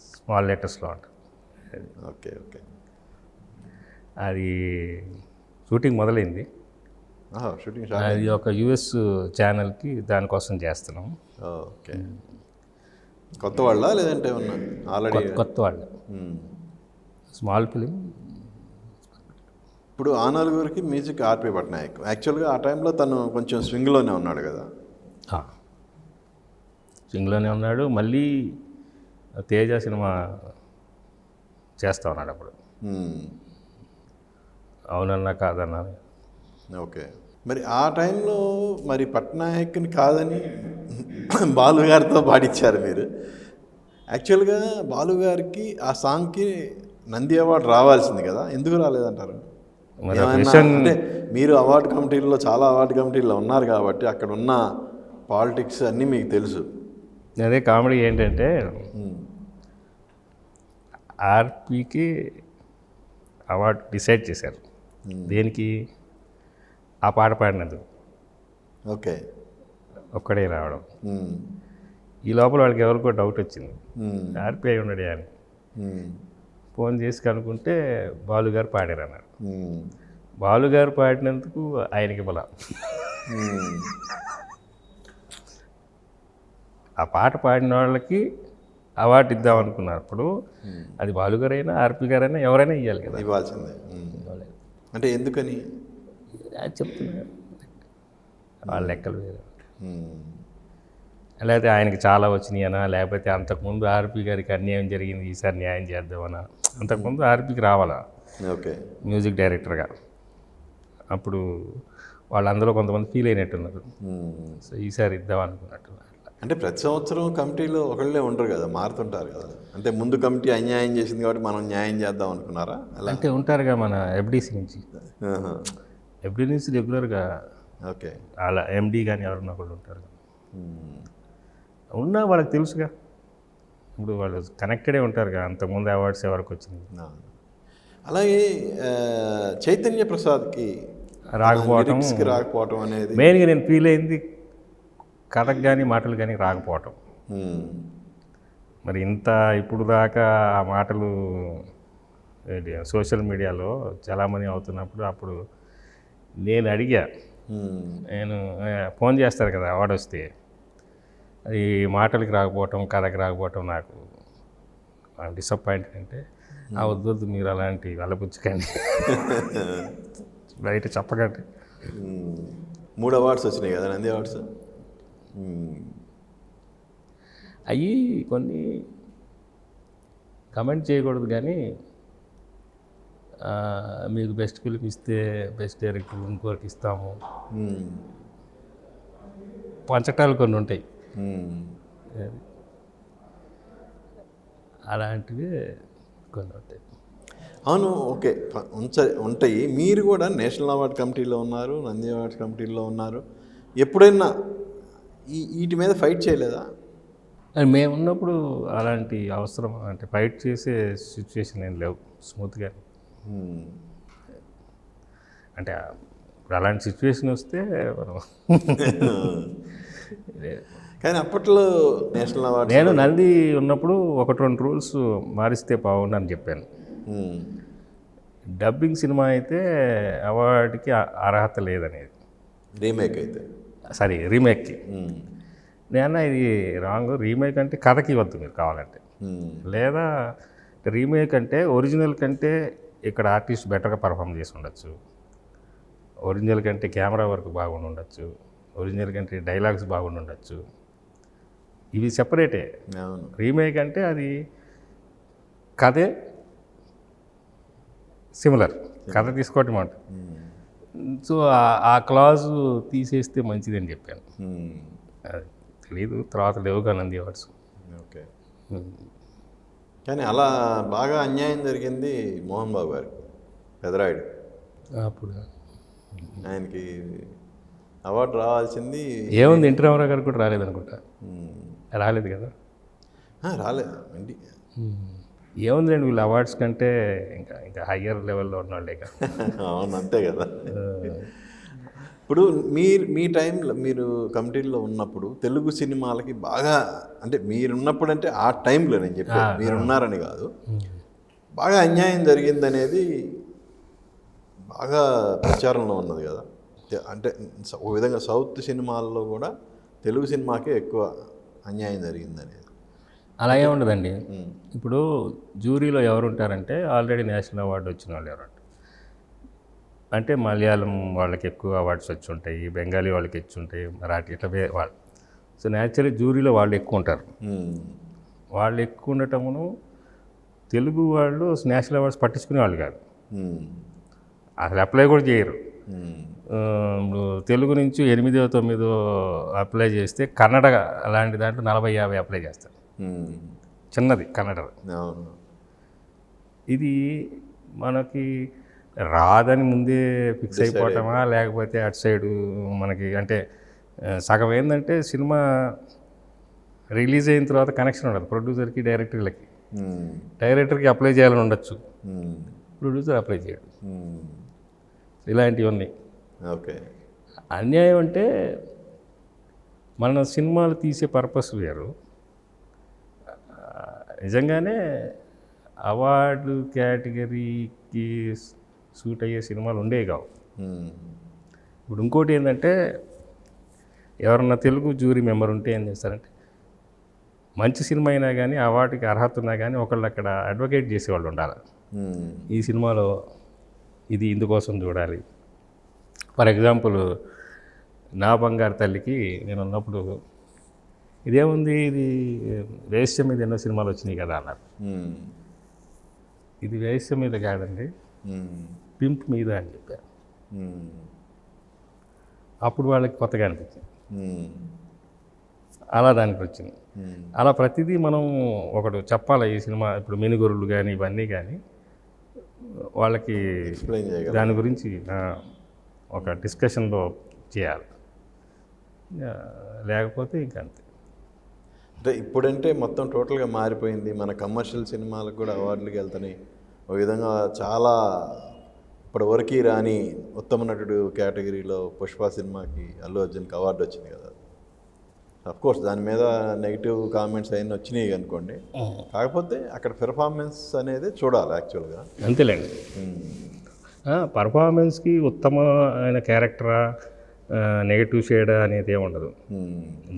స్మాల్ లెటర్స్లో ఉంటుంది. ఓకే. ఓకే. అది షూటింగ్ మొదలైంది. అది ఒక యుఎస్ ఛానల్కి దానికోసం చేస్తున్నాం. ఓకే. కొత్త వాళ్ళ లేదంటే ఏమన్నా ఆల్రెడీ? కొత్త వాళ్ళు, స్మాల్ ఫిలిం. ఇప్పుడు ఆ నలుగురికి మ్యూజిక్ ఆర్పి పట్నాయక్. యాక్చువల్గా ఆ టైంలో తను కొంచెం స్వింగ్లోనే ఉన్నాడు కదా. స్వింగ్లోనే ఉన్నాడు. మళ్ళీ తేజ సినిమా చేస్తా ఉన్నాడు అప్పుడు. అవునన్నా కాదన్నా. ఓకే. మరి ఆ టైంలో మరి పట్నాయక్ని కాదని బాలుగారితో పాడించారు మీరు. యాక్చువల్గా బాలుగారికి ఆ సాంగ్కి నంది అవార్డు రావాల్సింది కదా, ఎందుకు రాలేదంటారు? అంటే మీరు అవార్డు కమిటీల్లో, చాలా అవార్డు కమిటీల్లో ఉన్నారు కాబట్టి అక్కడ ఉన్న పాలిటిక్స్ అన్నీ మీకు తెలుసు. అదే కామెడీ ఏంటంటే ఆర్పికి అవార్డు డిసైడ్ చేశారు. దేనికి? ఆ పాట పాడినందుకు. ఓకే. ఒక్కడే రావడం. ఈ లోపల వాళ్ళకి ఎవరికో డౌట్ వచ్చింది, ఆర్పి అయి ఉండడే అని. ఫోన్ చేసి కనుక్కుంటే బాలుగారు పాడారు అన్నారు. బాలుగారు పాడినందుకు ఆయనకి బల. ఆ పాట పాడిన వాళ్ళకి అవార్డు ఇద్దాం అనుకున్నారు. అప్పుడు అది బాలుగారైనా ఆర్పి గారైనా ఎవరైనా ఇవ్వాలి కదా, ఇవ్వాల్సిందే. అంటే ఎందుకని చెప్తున్నారు, వాళ్ళ లెక్కలు వేరే. లేకపోతే ఆయనకి చాలా వచ్చినాయనా, లేకపోతే అంతకుముందు ఆర్పి గారికి అన్యాయం జరిగింది, ఈసారి న్యాయం చేద్దామనా. అంతకుముందు ఆర్పికి రావాలా ఓకే మ్యూజిక్ డైరెక్టర్గా. అప్పుడు వాళ్ళందరూ కొంతమంది ఫీల్ అయినట్టున్నారు. సో ఈసారి ఇద్దాం అనుకున్నట్టు. అంటే ప్రతి సంవత్సరం కమిటీలో ఒకళ్ళే ఉండరు కదా, మారుతుంటారు కదా. అంటే ముందు కమిటీ అన్యాయం చేసింది కాబట్టి మనం న్యాయం చేద్దాం అనుకున్నారా? అంటే ఉంటారుగా మన ఎఫ్డీసీ నుంచి. ఎఫ్డీ నుంచి రెగ్యులర్గా ఓకే. అలా ఎండి కానీ ఎవరన్నా ఒకళ్ళు ఉంటారు. ఉన్నా వాళ్ళకి తెలుసుగా, ఇప్పుడు వాళ్ళు కనెక్టెడే ఉంటారుగా, అంతకుముందు అవార్డ్స్ ఎవరికి వచ్చింది. అలాగే చైతన్య ప్రసాద్కి రాకపోవటం, లిరిక్స్కి రాకపోవటం అనేది మెయిన్గా నేను ఫీల్ అయింది కథకు కానీ మాటలు కానీ రాకపోవటం. మరి ఇంత ఇప్పుడు దాకా ఆ మాటలు సోషల్ మీడియాలో చాలామంది అవుతున్నప్పుడు అప్పుడు నేను అడిగా, నేను ఫోన్ చేస్తారు కదా అవార్డు వస్తే, అది మాటలకి రాకపోవటం కథకి రాకపోవటం నాకు డిసప్పాయింట్. అంటే వద్దు మీరు అలాంటి వెళ్ళపుచ్చుకండి, బయట చెప్పకండి. 3 అవార్డ్స్ వచ్చినాయి కదా, నంది అవార్డ్స్. అవి కొన్ని కమెంట్ చేయకూడదు కానీ, మీకు బెస్ట్ ఫిల్మ్ ఇస్తే బెస్ట్ డైరెక్టర్ ఇంకోరికి ఇస్తాము, పంచటాలు కొన్ని ఉంటాయి. అలాంటివి కొన్ని ఉంటాయి. అవును, ఓకే, ఉంటాయి. మీరు కూడా నేషనల్ అవార్డ్ కమిటీలో ఉన్నారు, నంది అవార్డ్ కమిటీలో ఉన్నారు. ఎప్పుడైనా వీటి మీద ఫైట్ చేయలేదా? మేము ఉన్నప్పుడు అలాంటి అవసరం అంటే ఫైట్ చేసే సిచ్యువేషన్ ఏం లేవు, స్మూత్గా. అంటే ఇప్పుడు అలాంటి సిచ్యువేషన్ వస్తే కానీ అప్పట్లో నేషనల్ అవార్డ్ నేను నంది ఉన్నప్పుడు 1-2 రూల్స్ మారిస్తే బాగుండని చెప్పాను. డబ్బింగ్ సినిమా అయితే అవార్డుకి అర్హత లేదనేది, రీమేక్ అయితే సారీ రీమేక్కి. నేను ఇది రాంగ్, రీమేక్ అంటే కథకి ఇవ్వద్దు మీరు కావాలంటే, లేదా రీమేక్ అంటే ఒరిజినల్ కంటే ఇక్కడ ఆర్టిస్ట్ బెటర్గా పర్ఫామ్ చేసి ఉండొచ్చు, ఒరిజినల్ కంటే కెమెరా వర్క్ బాగుండి ఉండొచ్చు, ఒరిజినల్ కంటే డైలాగ్స్ బాగుండి ఉండొచ్చు. ఇవి సెపరేటే. రీమేక్ అంటే అది కథే సిమిలర్, కథ తీసుకోవటం మాట. సో ఆ క్లాజు తీసేస్తే మంచిదని చెప్పాను. తెలీదు, తర్వాత లేవుగా నంది అవార్డ్స్. ఓకే. కానీ అలా బాగా అన్యాయం జరిగింది మోహన్ బాబు గారికి, పెదరాయుడు. అప్పుడు ఆయనకి అవార్డు రావాల్సింది ఏముంది, ఎన్టీ రామారావు గారికి కూడా రాలేదనుకుంటా. రాలేదు కదా, రాలేదు. ఏముందండి, వీళ్ళు అవార్డ్స్ కంటే ఇంకా ఇంకా హయ్యర్ లెవెల్లో ఉన్నవాళ్ళే కదా. అవును, అంతే కదా. ఇప్పుడు మీ టైంలో మీరు కమిటీలో ఉన్నప్పుడు తెలుగు సినిమాలకి బాగా, అంటే మీరున్నప్పుడు అంటే ఆ టైంలో నేను చెప్పాను, మీరున్నారని కాదు, బాగా అన్యాయం జరిగిందనేది బాగా ప్రచారంలో ఉన్నది కదా. అంటే ఒక విధంగా సౌత్ సినిమాల్లో కూడా తెలుగు సినిమాకే ఎక్కువ అన్యాయం జరిగిందనేది. అలాగే ఉండదండి. ఇప్పుడు జ్యూరీలో ఎవరు ఉంటారంటే ఆల్రెడీ నేషనల్ అవార్డు వచ్చిన వాళ్ళు ఎవరు అంటే మలయాళం వాళ్ళకి ఎక్కువ అవార్డ్స్ వచ్చి ఉంటాయి, బెంగాలీ వాళ్ళకి వచ్చి ఉంటాయి, మరాఠీ ఇట్లా వాళ్ళు. సో న్యాచురల్లీ జ్యూరీలో వాళ్ళు ఎక్కువ ఉంటారు. వాళ్ళు ఎక్కువ ఉండటమును తెలుగు వాళ్ళు నేషనల్ అవార్డ్స్ పట్టించుకునే వాళ్ళు కాదు, అసలు అప్లై కూడా చేయరు. తెలుగు నుంచి 8, 9 అప్లై చేస్తే కన్నడ అలాంటి దాంట్లో 40, 50 అప్లై చేస్తారు. చిన్నది కన్నడ. ఇది మనకి రాదని ముందే ఫిక్స్ అయిపోవటమా, లేకపోతే అటు సైడు మనకి అంటే సగం ఏంటంటే సినిమా రిలీజ్ అయిన తర్వాత కనెక్షన్ ఉండదు ప్రొడ్యూసర్కి, డైరెక్టర్లకి. డైరెక్టర్కి అప్లై చేయాలని ఉండొచ్చు, ప్రొడ్యూసర్ అప్లై చేయడు. ఇలాంటివి ఉన్నాయి. ఓకే. అన్యాయం అంటే మన సినిమాలు తీసే పర్పస్ వేరు. నిజంగానే అవార్డు కేటగిరీకి సూట్ అయ్యే సినిమాలు ఉండేవి కావు. ఇప్పుడు ఇంకోటి ఏంటంటే, ఎవరన్నా తెలుగు జ్యూరీ మెంబర్ ఉంటే ఏం చేస్తారంటే, మంచి సినిమా అయినా కానీ అవార్డుకి అర్హత ఉన్నా కానీ ఒకళ్ళు అక్కడ అడ్వకేట్ చేసేవాళ్ళు ఉండాలి. ఈ సినిమాలో ఇది ఇందుకోసం చూడాలి. ఫర్ ఎగ్జాంపుల్ నా బంగారు తల్లికి నేను ఉన్నప్పుడు ఇదేముంది, ఇది వేశ్య మీద ఎన్నో సినిమాలు వచ్చినాయి కదా అన్నారు. ఇది వేశ్య మీద కాదండి, పింప్ మీద అని చెప్పారు. అప్పుడు వాళ్ళకి కొత్తగా అనిపించింది, అలా దానికి వచ్చింది. అలా ప్రతిదీ మనం ఒకటి చెప్పాలి. ఈ సినిమా ఇప్పుడు మినుగురులు కానీ ఇవన్నీ కానీ వాళ్ళకి దాని గురించి ఒక డిస్కషన్లో చేయాలి. లేకపోతే ఇంకంతే. అంటే ఇప్పుడంటే మొత్తం టోటల్గా మారిపోయింది. మన కమర్షియల్ సినిమాలకు కూడా అవార్డులకు వెళ్తున్నాయి. ఒక విధంగా చాలా ఇప్పటివరకు రాని ఉత్తమ నటుడు కేటగిరీలో పుష్ప సినిమాకి అల్లు అర్జున్కి అవార్డు వచ్చింది కదా. కోర్స్ దాని మీద నెగిటివ్ కామెంట్స్ అయినా వచ్చినాయి అనుకోండి. కాకపోతే అక్కడ పెర్ఫార్మెన్స్ అనేది చూడాలి యాక్చువల్గా. అంతేలేండి. పర్ఫార్మెన్స్కి ఉత్తమమైన క్యారెక్టరా నెగిటివ్ షేడ్ అనేది ఏమి ఉండదు.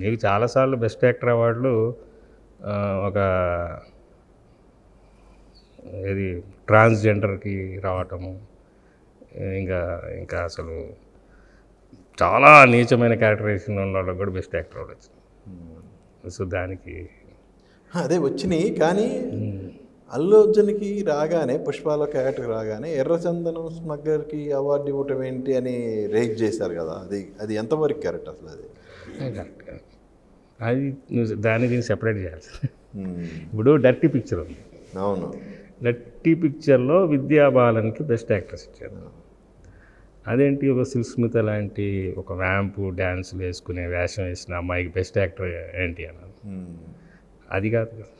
నీకు చాలాసార్లు బెస్ట్ యాక్టర్ అవార్డులు ఒక ఇది ట్రాన్స్జెండర్కి రావటము, ఇంకా అసలు చాలా నీచమైన క్యారెక్టరైజేషన్ ఉన్న వాళ్ళకి కూడా బెస్ట్ యాక్టర్ అవ్వచ్చు. సో దానికి అదే వచ్చినాయి. కానీ అల్లు అర్జున్కి రాగానే పుష్పాలో కేటగిరీ రాగానే ఎర్రచందనం స్మగ్గర్కి అవార్డు ఇవ్వటం ఏంటి అని రేజ్ చేశారు కదా. అది ఎంతవరకు కరెక్ట్ అసలు? కరెక్ట్. అది దీన్ని సెపరేట్ చేయాలి. ఇప్పుడు డర్టీ పిక్చర్ ఉంది. అవును. డర్టీ పిక్చర్లో విద్యా బాలన్కి బెస్ట్ యాక్ట్రెస్ ఇచ్చారు. అదేంటి ఒక సుస్మిత లాంటి ఒక వ్యాంపు డ్యాన్సులు వేసుకునే వేషం వేసిన అమ్మాయికి బెస్ట్ యాక్టర్ ఏంటి అన్నారు. అది కాదు కదా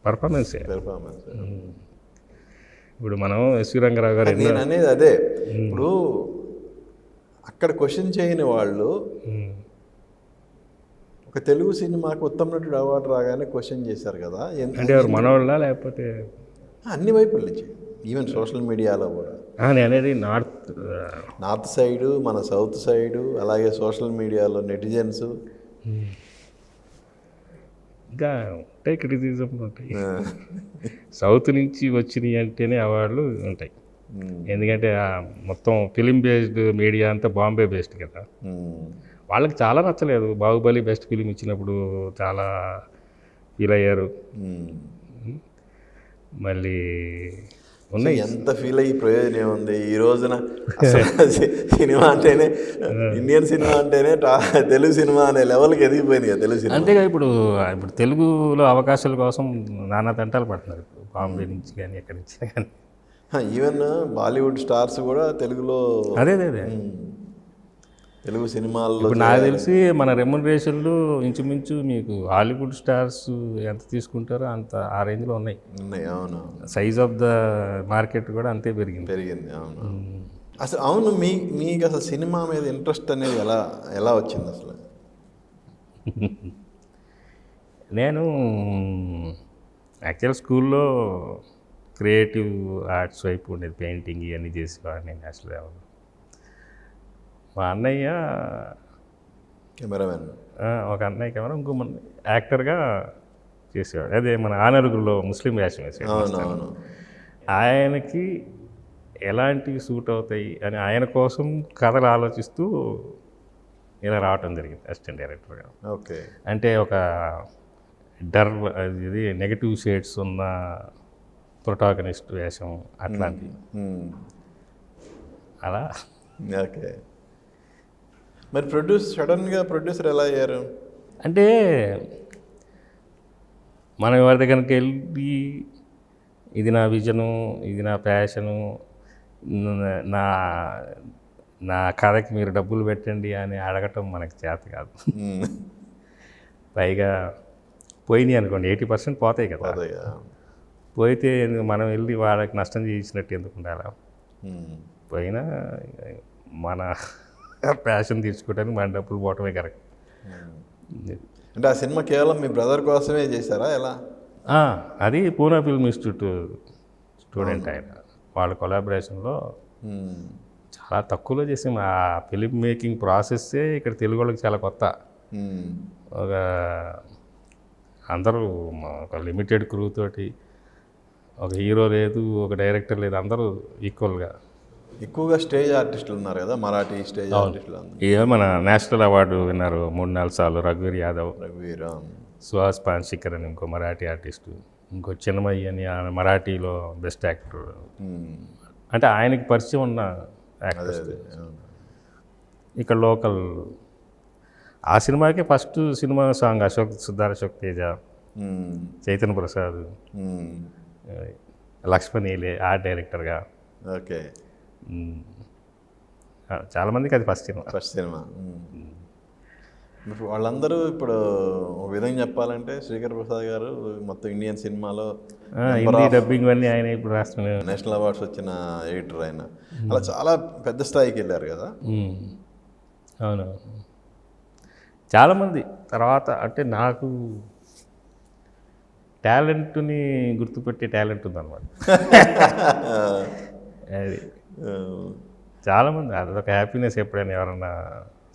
పర్ఫార్మెన్స్. ఇప్పుడు మనం ఎస్వి రంగారావు గారు నేను అనేది అదే. ఇప్పుడు అక్కడ క్వశ్చన్ చేయని వాళ్ళు ఒక తెలుగు సినిమాకి ఉత్తమ నటుడు అవార్డు రాగానే క్వశ్చన్ చేశారు కదా. అంటే ఎవరు మనవాళ్ళ లేకపోతే అన్ని వైపుల నుంచి, ఈవెన్ సోషల్ మీడియాలో కూడా. నేను అనేది నార్త్ సైడు, మన సౌత్ సైడు, అలాగే సోషల్ మీడియాలో నెటిజన్స్ ఇంకా ఉంటాయి, క్రిటిసిజం ఉంటాయి. సౌత్ నుంచి వచ్చినాయి అంటేనే అవార్డులు ఉంటాయి. ఎందుకంటే మొత్తం ఫిలిం బేస్డ్ మీడియా అంతా బాంబే బేస్డ్ కదా. వాళ్ళకి చాలా నచ్చలేదు. బాహుబలి బెస్ట్ ఫిలిం ఇచ్చినప్పుడు చాలా ఫీల్ అయ్యారు. మళ్ళీ ఉన్నాయి. ఎంత ఫీల్ అయ్యి ప్రయోజనం ఉంది ఈ రోజున? సినిమా అంటేనే, ఇండియన్ సినిమా అంటేనే తెలుగు సినిమా అనే లెవెల్కి ఎదిగిపోయింది కదా తెలుగు సినిమా. అంతేగా ఇప్పుడు తెలుగులో అవకాశాల కోసం నానా తంటాలు పడుతున్నారు. బాంబే నుంచి కానీ ఎక్కడి నుంచి కానీ. ఈవెన్ బాలీవుడ్ స్టార్స్ కూడా తెలుగులో అదే తెలుగు సినిమాల్లో ఇప్పుడు నాకు తెలిసి మన రెమ్యునరేషన్లు ఇంచుమించు మీకు హాలీవుడ్ స్టార్స్ ఎంత తీసుకుంటారో అంత ఆ రేంజ్లో ఉన్నాయి. అవును. సైజ్ ఆఫ్ ద మార్కెట్ కూడా అంతే పెరిగింది. అవును. అసలు అవును, మీకు అసలు సినిమా మీద ఇంట్రెస్ట్ అనేది ఎలా వచ్చింది అసలు? నేను యాక్చువల్ స్కూల్లో క్రియేటివ్ ఆర్ట్స్ వైపు ఉండేది, పెయింటింగ్ ఇవన్నీ చేసేవాడిని. నేషనల్ మా అన్నయ్య కెమెరామెన్, ఒక అన్నయ్య కెమెరా, ఇంకో యాక్టర్గా చేసేవాడు. అదే మన ఆనరుగుల్లో ముస్లిం వేషం వేసేవాడు. ఆయనకి ఎలాంటివి సూట్ అవుతాయి అని ఆయన కోసం కథలు ఆలోచిస్తూ ఇలా రావటం జరిగింది అసిస్టెంట్ డైరెక్టర్గా. ఓకే. అంటే ఒక ఇది నెగటివ్ షేడ్స్ ఉన్న ప్రొటాగనిస్ట్ వేషం అట్లాంటివి అలా. ఓకే. మరి సడన్గా ప్రొడ్యూసర్ ఎలా అయ్యారు? అంటే మనం ఎవరి దగ్గరికి వెళ్ళి ఇది నా విజను, ఇది నా ప్యాషను, నా కథకి మీరు డబ్బులు పెట్టండి అని అడగటం మనకు చేత కాదు. పైగా పోయినాయి అనుకోండి 80% పోతాయి కదా. పోయితే మనం వెళ్ళి వాళ్ళకి నష్టం చేయించినట్టు ఎందుకు ఉండాలి? పోయినా మన ప్యాషన్ తీర్చుకోవడానికి మన డబ్బులు పోవటమే కరెక్ట్. అంటే ఆ సినిమా కేవలం మీ బ్రదర్ కోసమే చేశారా ఎలా? అది పూనా ఫిల్మ్ ఇన్స్టిట్యూట్ స్టూడెంట్ ఆయన. వాళ్ళ కొలాబరేషన్లో చాలా తక్కువలో చేసాం. ఆ ఫిలిం మేకింగ్ ప్రాసెస్సే ఇక్కడ తెలుగు వాళ్ళకి చాలా కొత్త. ఒక అందరూ ఒక లిమిటెడ్ క్రూ తోటి, ఒక హీరో లేదు, ఒక డైరెక్టర్ లేదు, అందరూ ఈక్వల్గా. ఎక్కువగా స్టేజ్ ఆర్టిస్టులు ఉన్నారు కదా, మరాఠీ స్టేజ్ ఆర్టిస్టులు. ఇదే మన నేషనల్ అవార్డు విన్నారు 3-4 సార్లు రఘువీర్ యాదవ్, సుహాస్ పాన్షికర్ అని ఇంకో మరాఠీ ఆర్టిస్టు, ఇంకో చిన్నమయ్య అని మరాఠీలో బెస్ట్ యాక్టర్. అంటే ఆయనకి పరిచయం ఉన్న యాక్టర్స్. ఇక్కడ లోకల్ ఆ సినిమాకి first cinema song Ashok Teja, Chaitanya Prasad, లక్ష్మణీలే ఆర్ట్ డైరెక్టర్గా. ఓకే. చాలామందికి అది ఫస్ట్ సినిమా. First cinema. ఇప్పుడు వాళ్ళందరూ ఇప్పుడు ఒక విధంగా చెప్పాలంటే శ్రీకర్ ప్రసాద్ గారు మొత్తం ఇండియన్ సినిమాలో హిందీ డబ్బింగ్ అన్నీ ఆయన ఇప్పుడు రాస్తున్నాడు. నేషనల్ అవార్డ్స్ వచ్చిన ఎడిటర్ ఆయన. అలా చాలా పెద్ద స్థాయికి వెళ్ళారు కదా. అవును, చాలామంది తర్వాత అంటే నాకు టాలెంట్ని గుర్తుపెట్టే టాలెంట్ ఉందన్నమాట. అది చాలామంది అదొక హ్యాపీనెస్. ఎప్పుడైనా ఎవరన్నా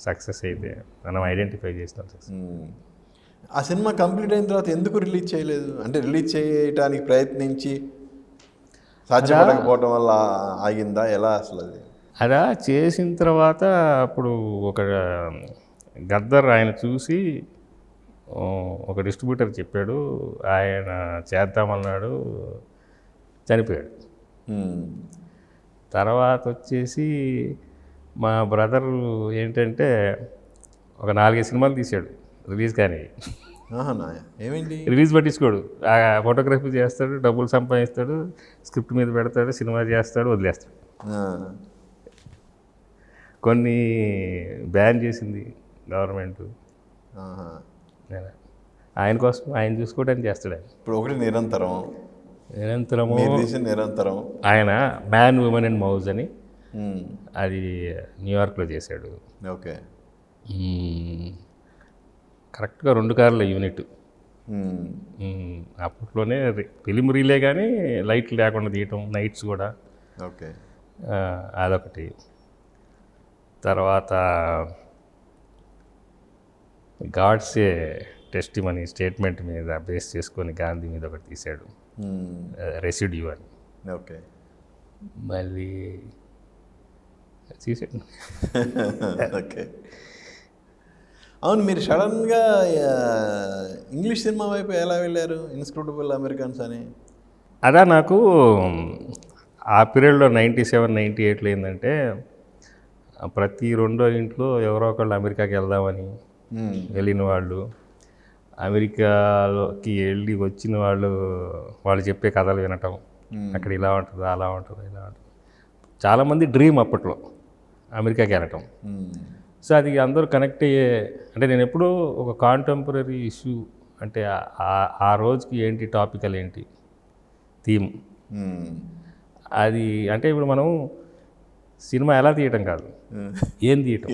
సక్సెస్ అయితే మనం ఐడెంటిఫై చేస్తాం సక్సెస్. ఆ సినిమా కంప్లీట్ అయిన తర్వాత ఎందుకు రిలీజ్ చేయలేదు? అంటే రిలీజ్ చేయడానికి ప్రయత్నించి సాధ్యపడకపోవడం వల్ల ఆగిందా, ఎలా అసలు అది? అలా చేసిన తర్వాత అప్పుడు ఒక గద్దర్ ఆయన చూసి ఒక డిస్ట్రిబ్యూటర్ చెప్పాడు, ఆయన చేద్దామన్నాడు, చనిపోయాడు. తర్వాత వచ్చేసి మా బ్రదర్ ఏంటంటే ఒక 4-5 సినిమాలు తీశాడు రిలీజ్ కానీ. ఏమేంటి రిలీజ్ పట్టించుకోడు, ఫోటోగ్రఫీ చేస్తాడు, డబ్బులు సంపాదిస్తాడు, స్క్రిప్ట్ మీద పెడతాడు, సినిమా చేస్తాడు, వదిలేస్తాడు. కొన్ని బ్యాన్ చేసింది గవర్నమెంట్. ఆయన కోసం ఆయన చూసుకోవడానికి చేస్తాడు ఆయన. ఇప్పుడు ఒకటి నిరంతరము నిరంతరం ఆయన మ్యాన్, ఉమెన్ అండ్ మౌజ్ అని అది న్యూయార్క్లో చేశాడు. ఓకే, కరెక్ట్గా 2 కార్ల యూనిట్. అప్పట్లోనే ఫిలిం రీలే కానీ లైట్లు లేకుండా తీయటం, నైట్స్ కూడా. ఓకే, అదొకటి. తర్వాత గాడ్సే టెస్టిమనీ స్టేట్మెంట్ మీద బేస్ చేసుకొని గాంధీ మీద ఒకటి తీశాడు, రెసిడ్యూ అని. ఓకే, మళ్ళీ తీసాడు. ఓకే, అవును. మీరు సడన్గా ఇంగ్లీష్ సినిమా వైపు ఎలా వెళ్ళారు? ఇన్స్క్రూటబుల్ అమెరికన్స్ అని. అదా నాకు ఆ పీరియడ్లో 97, 98లో ఏంటంటే ప్రతి 2వ ఇంట్లో ఎవరో ఒకళ్ళు అమెరికాకి వెళ్దామని వెళ్ళిన వాళ్ళు, అమెరికాలోకి వెళ్ళి వచ్చిన వాళ్ళు చెప్పే కథలు వినటం, అక్కడ ఇలా ఉంటుంది, అలా ఉంటుంది, ఇలా ఉంటుంది. చాలామంది డ్రీమ్ అప్పట్లో అమెరికాకి వెళ్ళటం. సో అది అందరూ కనెక్ట్ అయ్యే, అంటే నేను ఎప్పుడూ ఒక కాంటెంపరీ ఇష్యూ అంటే ఆ రోజుకి ఏంటి టాపికల్, ఏంటి థీమ్, అది అంటే ఇప్పుడు మనం సినిమా ఎలా తీయటం కాదు, ఏం తీయటం,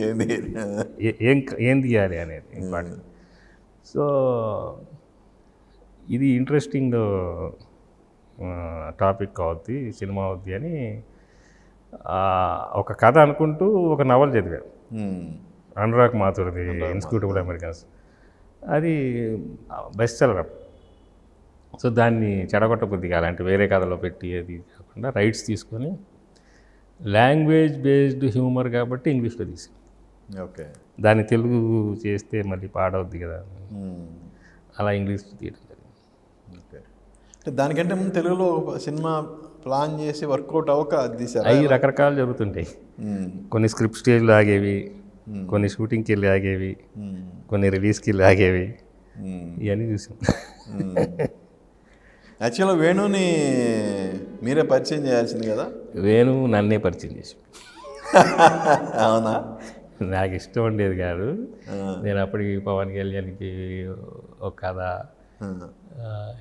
ఏం తీయాలి అనేది ఇంపార్టెంట్. సో ఇది ఇంట్రెస్టింగ్ టాపిక్ అవుద్ది, సినిమా అవుద్ది అని ఒక కథ అనుకుంటూ ఒక నవల చదివాను, అనురాగ్ మాథుర్ది ఇన్స్క్రూటబుల్ అమెరికన్స్. అది బెస్ట్ సెల్లర్. సో దాన్ని చెడగొట్టబుద్ధి కాదు, అంటే వేరే కథలో పెట్టి అది కాకుండా రైట్స్ తీసుకొని లాంగ్వేజ్ బేస్డ్ హ్యూమర్ కాబట్టి ఇంగ్లీష్లో తీసి, ఓకే, దాన్ని తెలుగు చేస్తే మళ్ళీ పాడవుద్ది కదా, అలా ఇంగ్లీష్ తీయడం జరిగింది. ఓకే, అంటే దానికంటే ముందు తెలుగులో సినిమా ప్లాన్ చేసి వర్కౌట్ అవ్వక అది తీసారు. అవి రకరకాలు జరుగుతుంటాయి. కొన్ని స్క్రిప్ట్ స్టేజ్లు ఆగేవి, కొన్ని షూటింగ్కి వెళ్ళి ఆగేవి, కొన్ని రిలీజ్కి వెళ్ళి ఆగేవి, ఇవన్నీ చూసాం. యాక్చువల్గా వేణుని మీరే పరిచయం చేయాల్సింది కదా. వేణు నన్నే పరిచయం చేసి. అవునా? నాకు ఇష్టం ఉండేది కాదు. నేను అప్పటికి పవన్ కళ్యాణ్కి ఒక కథ,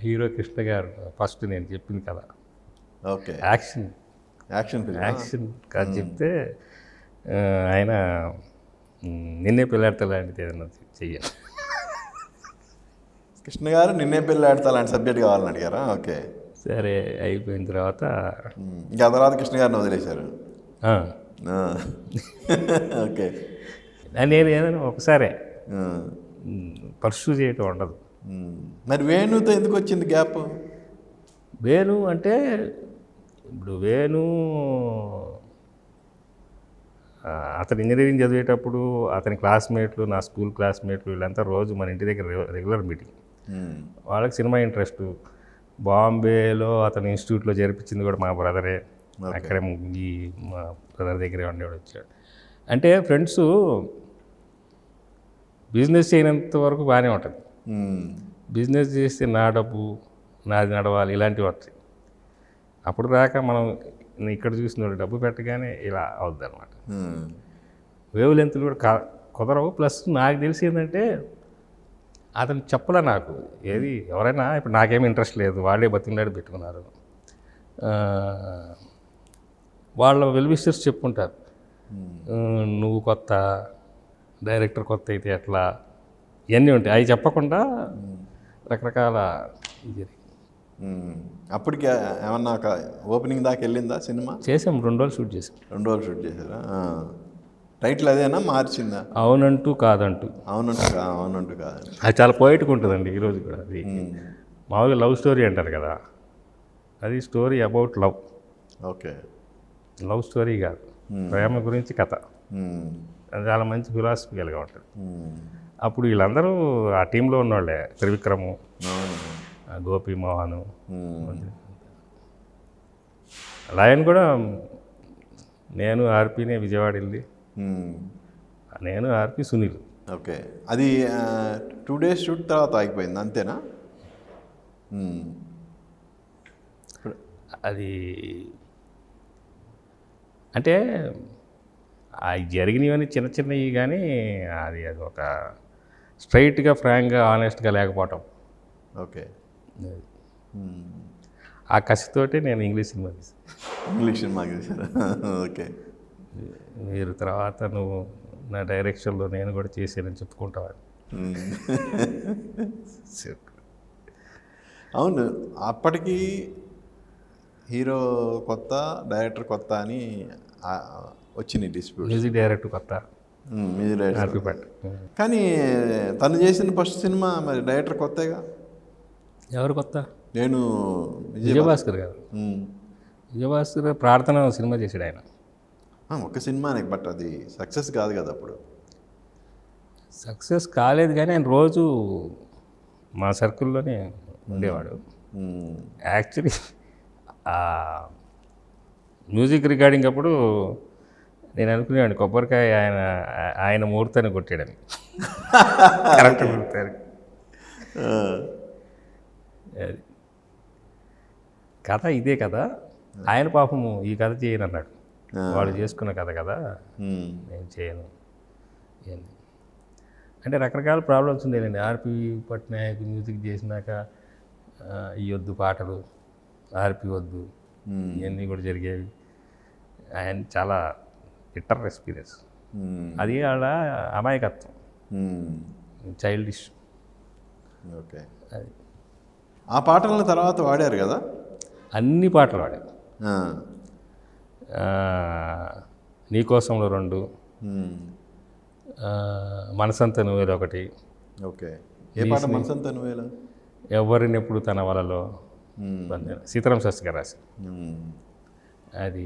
హీరో కృష్ణ గారు ఫస్ట్ నేను చెప్పింది కదా, ఓకే, యాక్షన్ కథ చెప్తే ఆయన నిన్నే పెళ్ళాడతా లాంటిది ఏదన్నా చెయ్యాలి. కృష్ణ గారు నిన్నే పెళ్ళాడతా లాంటి సబ్జెక్ట్ కావాలని అడిగారా? ఓకే, సరే అయిపోయిన తర్వాత ఇంకా తర్వాత కృష్ణ గారిని వదిలేశారు. ఓకే, నేను ఏదైనా ఒకసారే పర్సూ చేయటం ఉండదు. మరి వేణుతో ఎందుకు వచ్చింది గ్యాప్? వేణు అంటే ఇప్పుడు వేణు అతను ఇంజనీరింగ్ చదివేటప్పుడు అతని క్లాస్మేట్లు, నా స్కూల్ క్లాస్మేట్లు వీళ్ళంతా రోజు మన ఇంటి దగ్గర రెగ్యులర్ మీటింగ్. వాళ్ళకి సినిమా ఇంట్రెస్ట్. బాంబేలో అతను ఇన్స్టిట్యూట్లో చేర్పించింది కూడా మా బ్రదరే. అక్కడే ఈ మా బ్రదర్ దగ్గరే ఉండేవాడు, వచ్చాడు. అంటే ఫ్రెండ్స్ బిజినెస్ చేయనంత వరకు బాగానే ఉంటుంది. బిజినెస్ చేస్తే నా డబ్బు నాది నడవాలి ఇలాంటివి వస్తాయి. అప్పుడు దాకా మనం ఇక్కడ చూసిన డబ్బు పెట్టగానే ఇలా అవుద్ది అనమాట. వేవ్ లెంత్లు కూడా కుదరవు. ప్లస్ నాకు తెలిసి ఏంటంటే అతను చెప్పలే నాకు ఏది ఎవరైనా ఇప్పుడు నాకేమి ఇంట్రెస్ట్ లేదు, వాళ్ళే బతికినాడు పెట్టుకున్నారు. వాళ్ళ వెల్విషర్స్ చెప్పుకుంటారు, నువ్వు కొత్త డైరెక్టర్ కొత్త అయితే ఎట్లా, ఇవన్నీ ఉంటాయి. అవి చెప్పకుండా రకరకాల ఇది అప్పటికి ఏమన్నా ఓపెనింగ్ దాకా వెళ్ళిందా సినిమా? చేసాం, 2 రోజులు షూట్ చేసాం. 2 రోజులు షూట్ చేశారా? టైటిల్ అదేనా మార్చిందా? అవునంటూ కాదంటూ. అవునంటూ కాదు. అది చాలా పోయిట్గా ఉంటుందండి ఈరోజు కూడా. అది మామూలుగా లవ్ స్టోరీ అంటారు కదా, అది story about love. Okay, love story కాదు, ప్రేమ గురించి కథ. అది చాలా మంచి ఫిలాసఫికల్గా ఉంటుంది. అప్పుడు వీళ్ళందరూ ఆ టీంలో ఉన్నవాళ్ళే, త్రివిక్రము, గోపి మోహన్, లయన్ కూడా. నేను ఆర్పీనే విజయవాడ వెళ్ళి, నేను ఆర్పి సునీల్. ఓకే, అది 2 days షూట్ తర్వాత ఆగిపోయింది అంతేనా? అది అంటే అవి జరిగినవన్నీ చిన్న చిన్నవి, కానీ అది ఒక స్ట్రైట్గా ఫ్రాంక్గా ఆనెస్ట్గా లేకపోవటం. ఓకే, ఆ కసితోటి నేను ఇంగ్లీష్ సినిమా తీసాను. ఇంగ్లీష్ సినిమా తీసారా? ఓకే, మీరు తర్వాత నువ్వు నా డైరెక్షన్లో నేను కూడా చేసానని చెప్పుకుంటావా? అవును, అప్పటికి హీరో కొత్త, డైరెక్టర్ కొత్త అని వచ్చింది డిస్ప్యూట్. మ్యూజిక్ డైరెక్టర్ కొత్త, మ్యూజిక్ డైరెక్టర్ పట్టు. కానీ తను చేసిన ఫస్ట్ సినిమా మరి డైరెక్టర్ కొత్తగా. ఎవరు కొత్త? నేను విజయభాస్కర్ గారు. విజయభాస్కర్ ప్రార్థన సినిమా చేశాడు ఆయన. ఒక సినిమానే, బట్ అది సక్సెస్ కాదు కదా అప్పుడు. సక్సెస్ కాలేదు, కానీ ఆయన రోజు మా సర్కిల్లోనే ఉండేవాడు. యాక్చువల్లీ మ్యూజిక్ రికార్డింగ్ అప్పుడు నేను అనుకునేవాడిని కొబ్బరికాయ ఆయన ముహూర్తాన్ని కొట్టాడని. కరెక్ట్ ముహూర్తానికి. అది కథ ఇదే కదా, ఆయన పాపము ఈ కథ చేయను అన్నాడు. వాడు చేసుకున్న కథ కదా, నేను చేయను. అంటే రకరకాల ప్రాబ్లమ్స్ ఉండేదండి. ఆర్పి పట్నాయక్ మ్యూజిక్ చేసినాక ఈ వద్దు పాటలు, ఆర్పి వద్దు, ఇవన్నీ కూడా జరిగేవి. ఆయన చాలా బిట్టర్ ఎక్స్పీరియన్స్. అది వాళ్ళ అమాయకత్వం, చైల్డిష్. ఓకే, అది ఆ పాటల తర్వాత వాడారు కదా, అన్ని పాటలు వాడారు. నీకోసంలో 2, మనసంత నువ్వేలో 1. ఓకే, ఏ పాట మనసంత నువ్వేలో? ఎవరినెప్పుడు తన వలలో, సీతారాం శాస్త్రి గారు రాసి. అది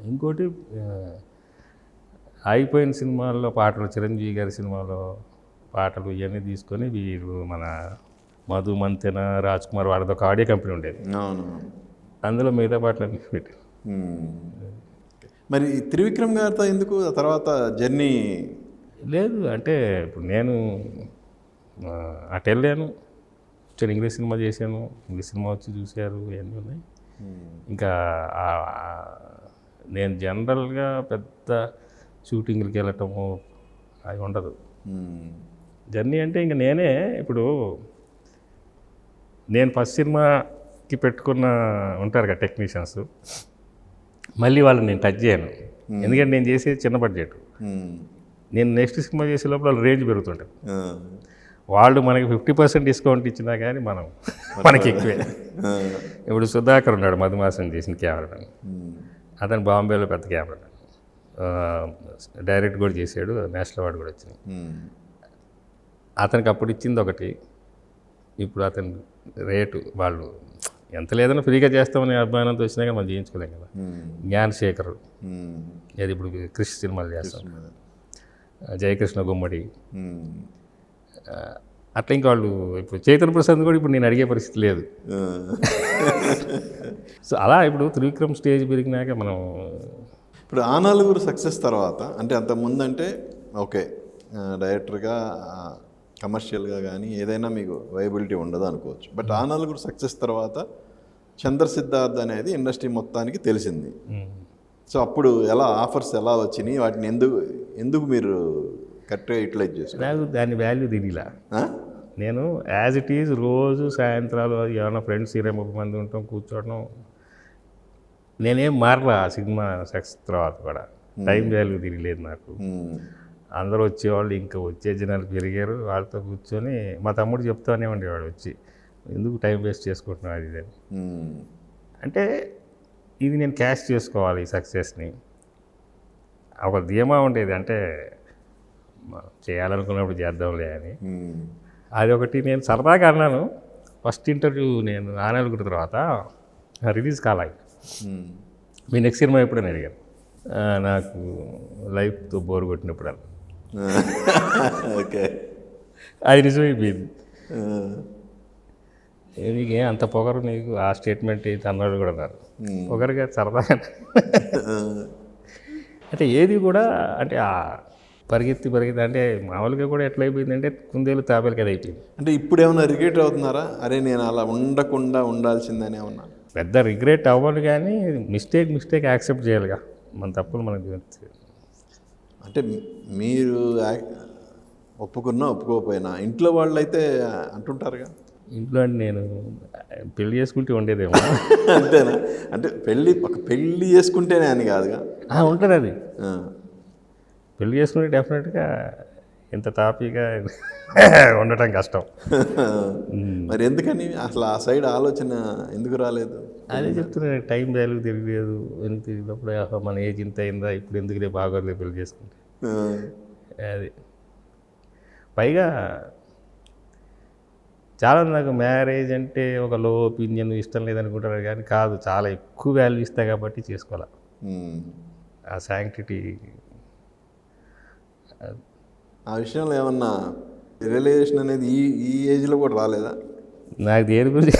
ఇంకోటి అయిపోయిన సినిమాల్లో పాటలు, చిరంజీవి గారి సినిమాలో పాటలు ఇవన్నీ తీసుకొని వీరు మన మధు మంతెన, రాజ్ కుమార్ వాడిది ఒక ఆడియో కంపెనీ ఉండేది. అవును, అందులో మిగతా పాటలు అన్నీ పెట్టి. మరి త్రివిక్రమ్ గారితో ఎందుకు ఆ తర్వాత జర్నీ? లేదు అంటే ఇప్పుడు నేను అటు వెళ్ళాను, ఇంగ్లీష్ సినిమా చేశాను, ఇంగ్లీష్ సినిమా వచ్చి చూశారు, ఇవన్నీ ఉన్నాయి. ఇంకా నేను జనరల్గా పెద్ద షూటింగ్లకి వెళ్ళటము అది ఉండదు. జర్నీ అంటే ఇంక నేనే ఇప్పుడు నేను ఫస్ట్ సినిమాకి పెట్టుకున్న ఉంటారు కదా టెక్నీషియన్స్, మళ్ళీ వాళ్ళని నేను టచ్ చేయను. ఎందుకంటే నేను చేసేది చిన్న బడ్జెట్. నేను నెక్స్ట్ సినిమా చేసే లోపల వాళ్ళ రేంజ్ పెరుగుతుంటుంది. వాళ్ళు మనకి 50% డిస్కౌంట్ ఇచ్చినా కానీ మనకి ఎక్కువే. ఇప్పుడు సుధాకర్ ఉన్నాడు, మధుమాసం చేసిన కెమెరామెన్. అతను బాంబేలో పెద్ద కెమెరామెన్, డైరెక్ట్ కూడా చేశాడు, నేషనల్ అవార్డు కూడా వచ్చింది. అతనికి అప్పుడు ఇచ్చింది ఒకటి, ఇప్పుడు అతని రేటు వాళ్ళు ఎంత లేదన్నా ఫ్రీగా చేస్తామని అభిమానంతో వచ్చినా కానీ మనం చేయించుకోలేం కదా. జ్ఞానశేఖర్, అది ఇప్పుడు కృష్ణ సినిమాలు చేస్తాం, జయకృష్ణ గుమ్మడి, అట్లా ఇంకా వాళ్ళు ఇప్పుడు చైతన్య ప్రసాద్ కూడా ఇప్పుడు నేను అడిగే పరిస్థితి లేదు. సో అలా ఇప్పుడు త్రివిక్రమ్ స్టేజ్ పెరిగినాక మనం ఇప్పుడు ఆ నలుగురు సక్సెస్ తర్వాత, అంటే అంతకుముందు అంటే ఓకే డైరెక్టర్గా కమర్షియల్గా కానీ ఏదైనా మీకు వైబిలిటీ ఉండదు అనుకోవచ్చు. బట్ ఆ నలుగురు సక్సెస్ తర్వాత చంద్ర సిద్ధార్థ్ అనేది ఇండస్ట్రీ మొత్తానికి తెలిసింది. సో అప్పుడు ఎలా ఆఫర్స్ ఎలా వచ్చినాయి, వాటిని ఎందుకు మీరు కరెక్ట్గా యూటిలైజ్ చేస్తారు? నాకు దాని వాల్యూ తెలియలా. నేను యాజ్ ఇట్ ఈజ్ రోజు సాయంత్రాలు ఏమైనా ఫ్రెండ్స్ 20-30 మంది ఉంటాం, కూర్చోవడం. నేనేం మారలా ఆ సినిమా సక్సెస్ తర్వాత కూడా. టైం వాల్యూ తెలియలేదు నాకు. అందరూ వచ్చేవాళ్ళు, ఇంకా వచ్చే జనాలు పెరిగారు. వాళ్ళతో కూర్చొని మా తమ్ముడు చెప్తానే ఉండేవాడు వచ్చి, ఎందుకు టైం వేస్ట్ చేసుకుంటున్నావు అది ఇది అని. అంటే ఇది నేను క్యాష్ చేసుకోవాలి ఈ సక్సెస్ని, ఒక ధీమా ఉండేది. అంటే చేయాలనుకున్నప్పుడు చేద్దాంలే అని. అది ఒకటి నేను సరదాగా అన్నాను. ఫస్ట్ ఇంటర్వ్యూ నేను ఆ నలుగురు తర్వాత రిలీజ్ కాలాయి. మీ నెక్స్ట్ సినిమా ఎప్పుడని అడిగాను. నాకు లైఫ్తో బోర్ కొట్టినప్పుడు అన్న. ఓకే, అది నిజమైపోయింది. నీకేం అంత పొగరు నీకు, ఆ స్టేట్మెంట్ అయితే అన్నాడు కూడా అన్నారు. పొగరుగా సరదాగా అంటే ఏది కూడా అంటే పరిగెత్తి అంటే మామూలుగా కూడా ఎట్లా అయిపోయిందంటే కుందేలు తాబేలు కదా అయిపోయింది. అంటే ఇప్పుడు ఏమైనా రిగ్రెట్ అవుతున్నారా? అరే నేను అలా ఉండకుండా ఉండాల్సిందని ఏమన్నా? పెద్ద రిగ్రెట్ అవ్వాలి, కానీ మిస్టేక్ యాక్సెప్ట్ చేయాలిగా. మన తప్పులు మనకు అంటే మీరు ఒప్పుకున్నా ఒప్పుకోకపోయినా ఇంట్లో వాళ్ళు అయితే అంటుంటారుగా. ఇంట్లో అంటే నేను పెళ్లి చేసుకుంటే ఉండేదేమో. అంతేనా? అంటే పెళ్ళి చేసుకుంటేనే అని కాదుగా. ఉంటుంది అది. పెళ్లి చేసుకుంటే డెఫినెట్గా ఇంత తాపీగా ఉండటం కష్టం. మరి ఎందుకని అసలు ఆ సైడ్ ఆలోచన ఎందుకు రాలేదు? అదే చెప్తున్నాను, టైం వాల్యూ తెలియలేదు. ఎందుకు తెలియనప్పుడు మన ఏజ్ ఇంత అయిందా, ఇప్పుడు ఎందుకు రేపు బాగోలేదు పెళ్లి చేసుకుంటే. అది పైగా చాలా నాకు మ్యారేజ్ అంటే ఒక లో ఒపీనియన్, ఇష్టం లేదనుకుంటారు, కానీ కాదు, చాలా ఎక్కువ వాల్యూ ఇస్తా కాబట్టి చేసుకోవాలి. ఆ శాంక్టిటీ. ఆ విషయంలో ఏమన్నా రియలైజేషన్ అనేది ఈ ఏజ్లో కూడా రాలేదా? నాకు దేని గురించి,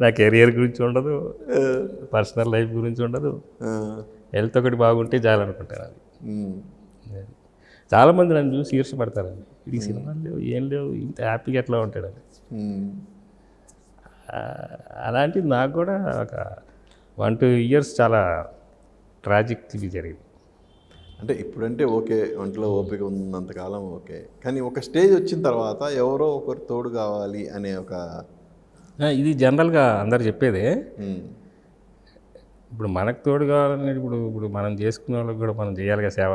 నా కెరియర్ గురించి ఉండదు, పర్సనల్ లైఫ్ గురించి ఉండదు, హెల్త్ ఒకటి బాగుంటే చాలనుకుంటాను. అది చాలామంది నన్ను చూసి ఈర్షపడతారండి, ఇది సినిమాలు లేవు ఏం లేవు, ఇంత హ్యాపీగా ఎట్లా ఉంటాడని. అలాంటిది నాకు కూడా ఒక 1-2 years చాలా ట్రాజిక్ ఇది జరిగింది. అంటే ఇప్పుడంటే ఓకే, ఒంట్లో ఓపిక ఉన్నంతకాలం ఓకే, కానీ ఒక స్టేజ్ వచ్చిన తర్వాత ఎవరో ఒకరు తోడు కావాలి అనే ఒక, ఇది జనరల్గా అందరు చెప్పేదే. ఇప్పుడు మనకు తోడు కావాలని ఇప్పుడు మనం చేసుకునే వాళ్ళకి కూడా మనం చేయాలిగా సేవ.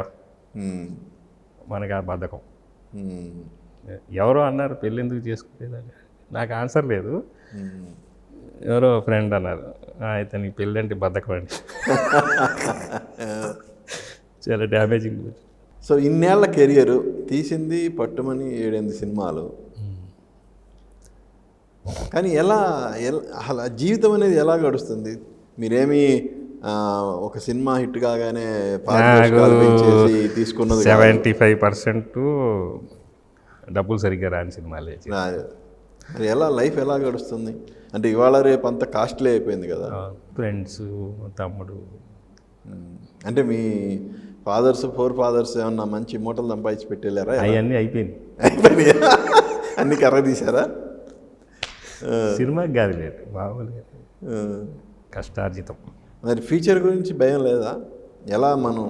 మనకి ఆ బద్ధకం. ఎవరో అన్నారు పెళ్ళి ఎందుకు చేసుకునేదని, నాకు ఆన్సర్ లేదు. ఎవరో ఫ్రెండ్ అన్నారు, అయితే నీకు పెళ్ళి అంటే బద్ధకం అండి. చాలా డ్యామేజింగ్. సో ఇన్నేళ్ల కెరియర్ తీసింది పట్టుమని 7-8 సినిమాలు, కానీ అలా జీవితం అనేది ఎలా గడుస్తుంది? మీరేమి ఒక సినిమా హిట్ కాగానే తీసుకున్నది 75% డబ్బులు సరిగ్గా రాని సినిమాలే. మరి లైఫ్ ఎలా గడుస్తుంది? అంటే ఇవాళ రేపు అంత కాస్ట్లీ అయిపోయింది కదా. ఫ్రెండ్స్, తమ్ముడు, అంటే మీ ఫోర్ ఫాదర్స్ ఏమన్నా మంచి మూటలు సంపాదించి పెట్టేళ్ళారా? అవన్నీ అయిపోయింది. అన్ని కర్ర తీసారా? సినిమాకి కాదు, లేదు మామూలుగా కష్టార్జితం. మరి ఫ్యూచర్ గురించి భయం లేదా? ఎలా మనం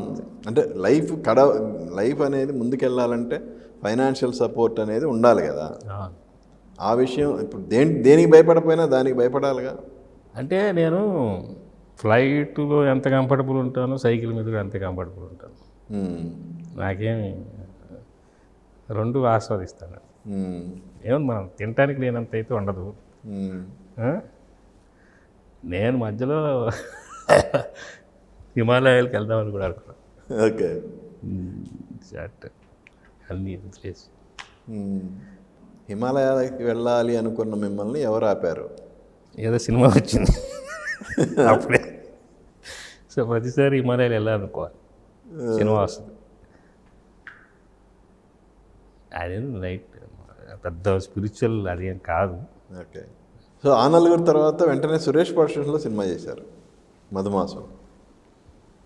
అంటే లైఫ్ అనేది ముందుకెళ్ళాలంటే ఫైనాన్షియల్ సపోర్ట్ అనేది ఉండాలి కదా. ఆ విషయం ఇప్పుడు దేనికి భయపడపోయినా దానికి భయపడాలిగా. అంటే నేను ఫ్లైట్లో ఎంత కంఫర్టబుల్ ఉంటానో సైకిల్ మీద కూడా అంతే కంఫర్టబుల్ ఉంటాను. నాకేమి రెండు ఆస్వాదిస్తాను. ఏమన్నా మనం తినడానికి లేనంత అయితే ఉండదు. నేను మధ్యలో హిమాలయాలకు వెళ్దామని కూడా అనుకున్నాను. ఓకే, అన్నీ చేసి హిమాలయాలకి వెళ్ళాలి అనుకున్న మిమ్మల్ని ఎవరు ఆపారు? ఏదో సినిమా వచ్చింది అప్పుడే. సో ప్రతిసారి హిమాలయాలు వెళ్ళాలనుకోవాలి, సినిమా వస్తుంది. అదేం లైట్ పెద్ద స్పిరిచువల్ అదేం కాదు. ఓకే. సో ఆ నలుగురు తర్వాత వెంటనే సురేష్ ప్రొడక్షన్స్లో సినిమా చేశారు మధుమాసం.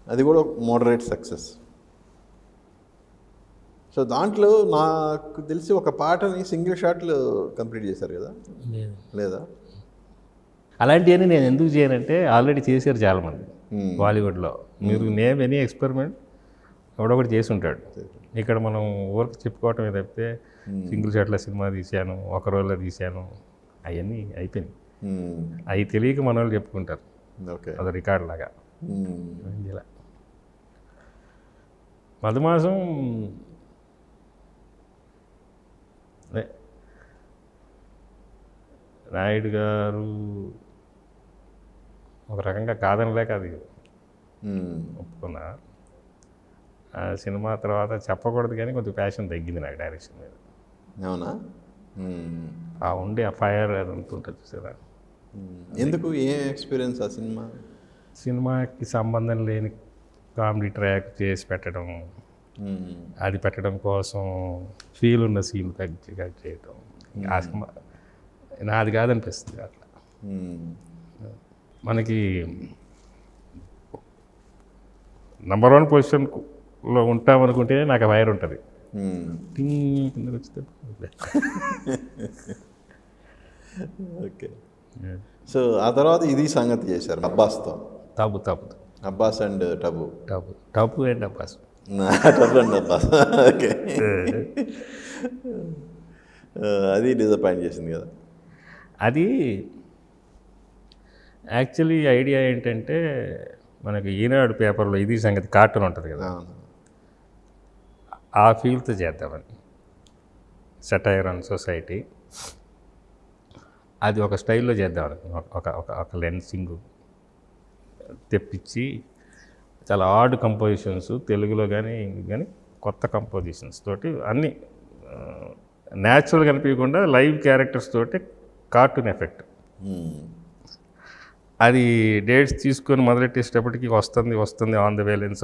అది కూడా మోడరేట్ సక్సెస్. సో దాంట్లో నాకు తెలిసి ఒక పాటని సింగిల్ షాట్లు కంప్లీట్ చేశారు కదా, లేదా? అలాంటివన్నీ నేను ఎందుకు చేయనంటే ఆల్రెడీ చేశారు చాలామంది బాలీవుడ్లో. మీరు నేమ్ ఎనీ ఎక్స్పెరిమెంట్ ఎవడొకటి చేసి ఉంటాడు. ఇక్కడ మనం ఊరికి చెప్పుకోవటమే తప్పితే సింగిల్ షాట్లో సినిమా తీశాను, ఒక రోజులో తీశాను, అవన్నీ అయిపోయినాయి. అవి తెలియక మన వాళ్ళు చెప్పుకుంటారు, ఓకే. అది రికార్డ్ లాగా. ఇలా మధుమాసం అదే నాయుడు గారు ఒక రకంగా కాదనలేక అది ఒప్పుకున్నా. ఆ సినిమా తర్వాత చెప్పకూడదు కానీ కొంచెం ప్యాషన్ తగ్గింది నాకు డైరెక్షన్ మీద. అవునా? ఆ ఉండి ఆ ఫైర్ అది ఉంటుంది చూసారా. ఎందుకు, ఏ ఎక్స్పీరియన్స్ ఆ సినిమా? సినిమాకి సంబంధం లేని కామెడీ ట్రాక్ చేసి పెట్టడం, అది పెట్టడం కోసం ఫీల్ ఉన్న సీన్ తగ్గి కట్ చేయడం, ఆ సినిమా నాది కాదనిపిస్తుంది. అట్లా మనకి నంబర్ 1 పొజిషన్లో ఉంటామనుకుంటే నాకు ఆ వైర్ ఉంటుంది. కిందకి వచ్చితే ఓకే. సో ఆ తర్వాత ఇది సంగతి చేశారు అబ్బాస్తో. Tabu Abbas and Tabu. Tabu and Abbas. Tabu and Abbas. Okay. అది డిసప్పాయింట్ చేసింది కదా. అది యాక్చువల్లీ ఐడియా ఏంటంటే మనకి ఈనాడు పేపర్లో ఇది సంగతి కార్టూన్ ఉంటుంది కదా, ఆ ఫీల్తో చేద్దామని. సటైర్ ఆన్ సొసైటీ అది ఒక స్టైల్లో చేద్దామని ఒక లెన్సింగ్ తెప్పించి చాలా ఆర్డ్ కంపోజిషన్స్ తెలుగులో కానీ కొత్త కంపోజిషన్స్ తోటి అన్నీ న్యాచురల్గా అనిపించకుండా లైవ్ క్యారెక్టర్స్ తోటి కార్టూన్ ఎఫెక్ట్. అది డేట్స్ తీసుకొని మొదలెట్టేటప్పటికి వస్తుంది ఆన్ ద వేలెన్స్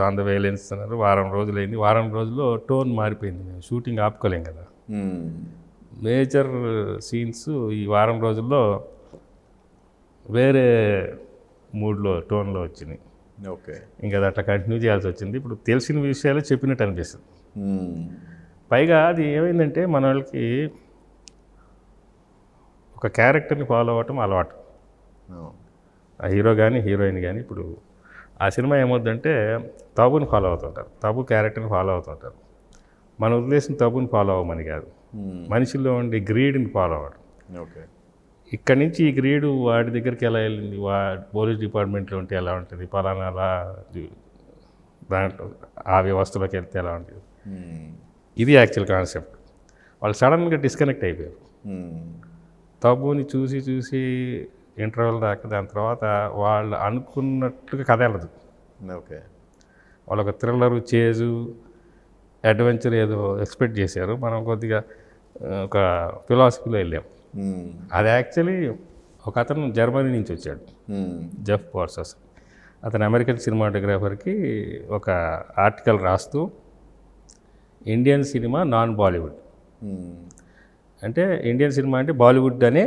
అన్నారు. వారం రోజులైంది. వారం రోజుల్లో టోన్ మారిపోయింది. మేము షూటింగ్ ఆపుకోలేం కదా. మేజర్ సీన్స్ ఈ వారం రోజుల్లో వేరే మూడ్లో టోన్లో వచ్చినాయి. ఓకే. ఇంకా అది అట్లా కంటిన్యూ చేయాల్సి వచ్చింది. ఇప్పుడు తెలిసిన విషయాలు చెప్పినట్టు అనిపిస్తుంది. పైగా అది ఏమైందంటే మన వాళ్ళకి ఒక క్యారెక్టర్ని ఫాలో అవ్వటం అలవాటు. ఆ హీరో కానీ హీరోయిన్ కానీ ఇప్పుడు ఆ సినిమా ఏమవుద్దంటే తబుని ఫాలో అవుతుంటారు, తబు క్యారెక్టర్ని ఫాలో అవుతుంటారు. మన ఉద్దేశం తబుని ఫాలో అవ్వమని కాదు, మనిషిలో ఉండే గ్రీడ్ని ఫాలో అవ్వడం. ఓకే. ఇక్కడి నుంచి ఈ గ్రీడు వాడి దగ్గరికి ఎలా వెళ్ళింది, పోలీస్ డిపార్ట్మెంట్లో ఉంటే ఎలా ఉంటుంది, పలానా అలా దాంట్లో ఆ వ్యవస్థలోకి వెళ్తే ఎలా ఉంటుంది. ఇది యాక్చువల్ కాన్సెప్ట్. వాళ్ళు సడన్గా డిస్కనెక్ట్ అయిపోయారు. తబుని చూసి ఇంటర్వెల్ దాకా. దాని తర్వాత వాళ్ళు అనుకున్నట్టుగా కథ వెళ్ళదు. ఓకే. వాళ్ళు ఒక థ్రిల్లరు, చేజు, అడ్వెంచర్ ఏదో ఎక్స్పెక్ట్ చేశారు. మనం కొద్దిగా ఒక ఫిలాసఫీలో వెళ్ళాం. అది యాక్చువల్లీ ఒక అతను జర్మనీ నుంచి వచ్చాడు, జెఫ్ పోర్సెస్. అతను అమెరికన్ సినిమాటోగ్రాఫర్కి ఒక ఆర్టికల్ రాస్తూ ఇండియన్ సినిమా నాన్ బాలీవుడ్ అంటే, ఇండియన్ సినిమా అంటే బాలీవుడ్ అనే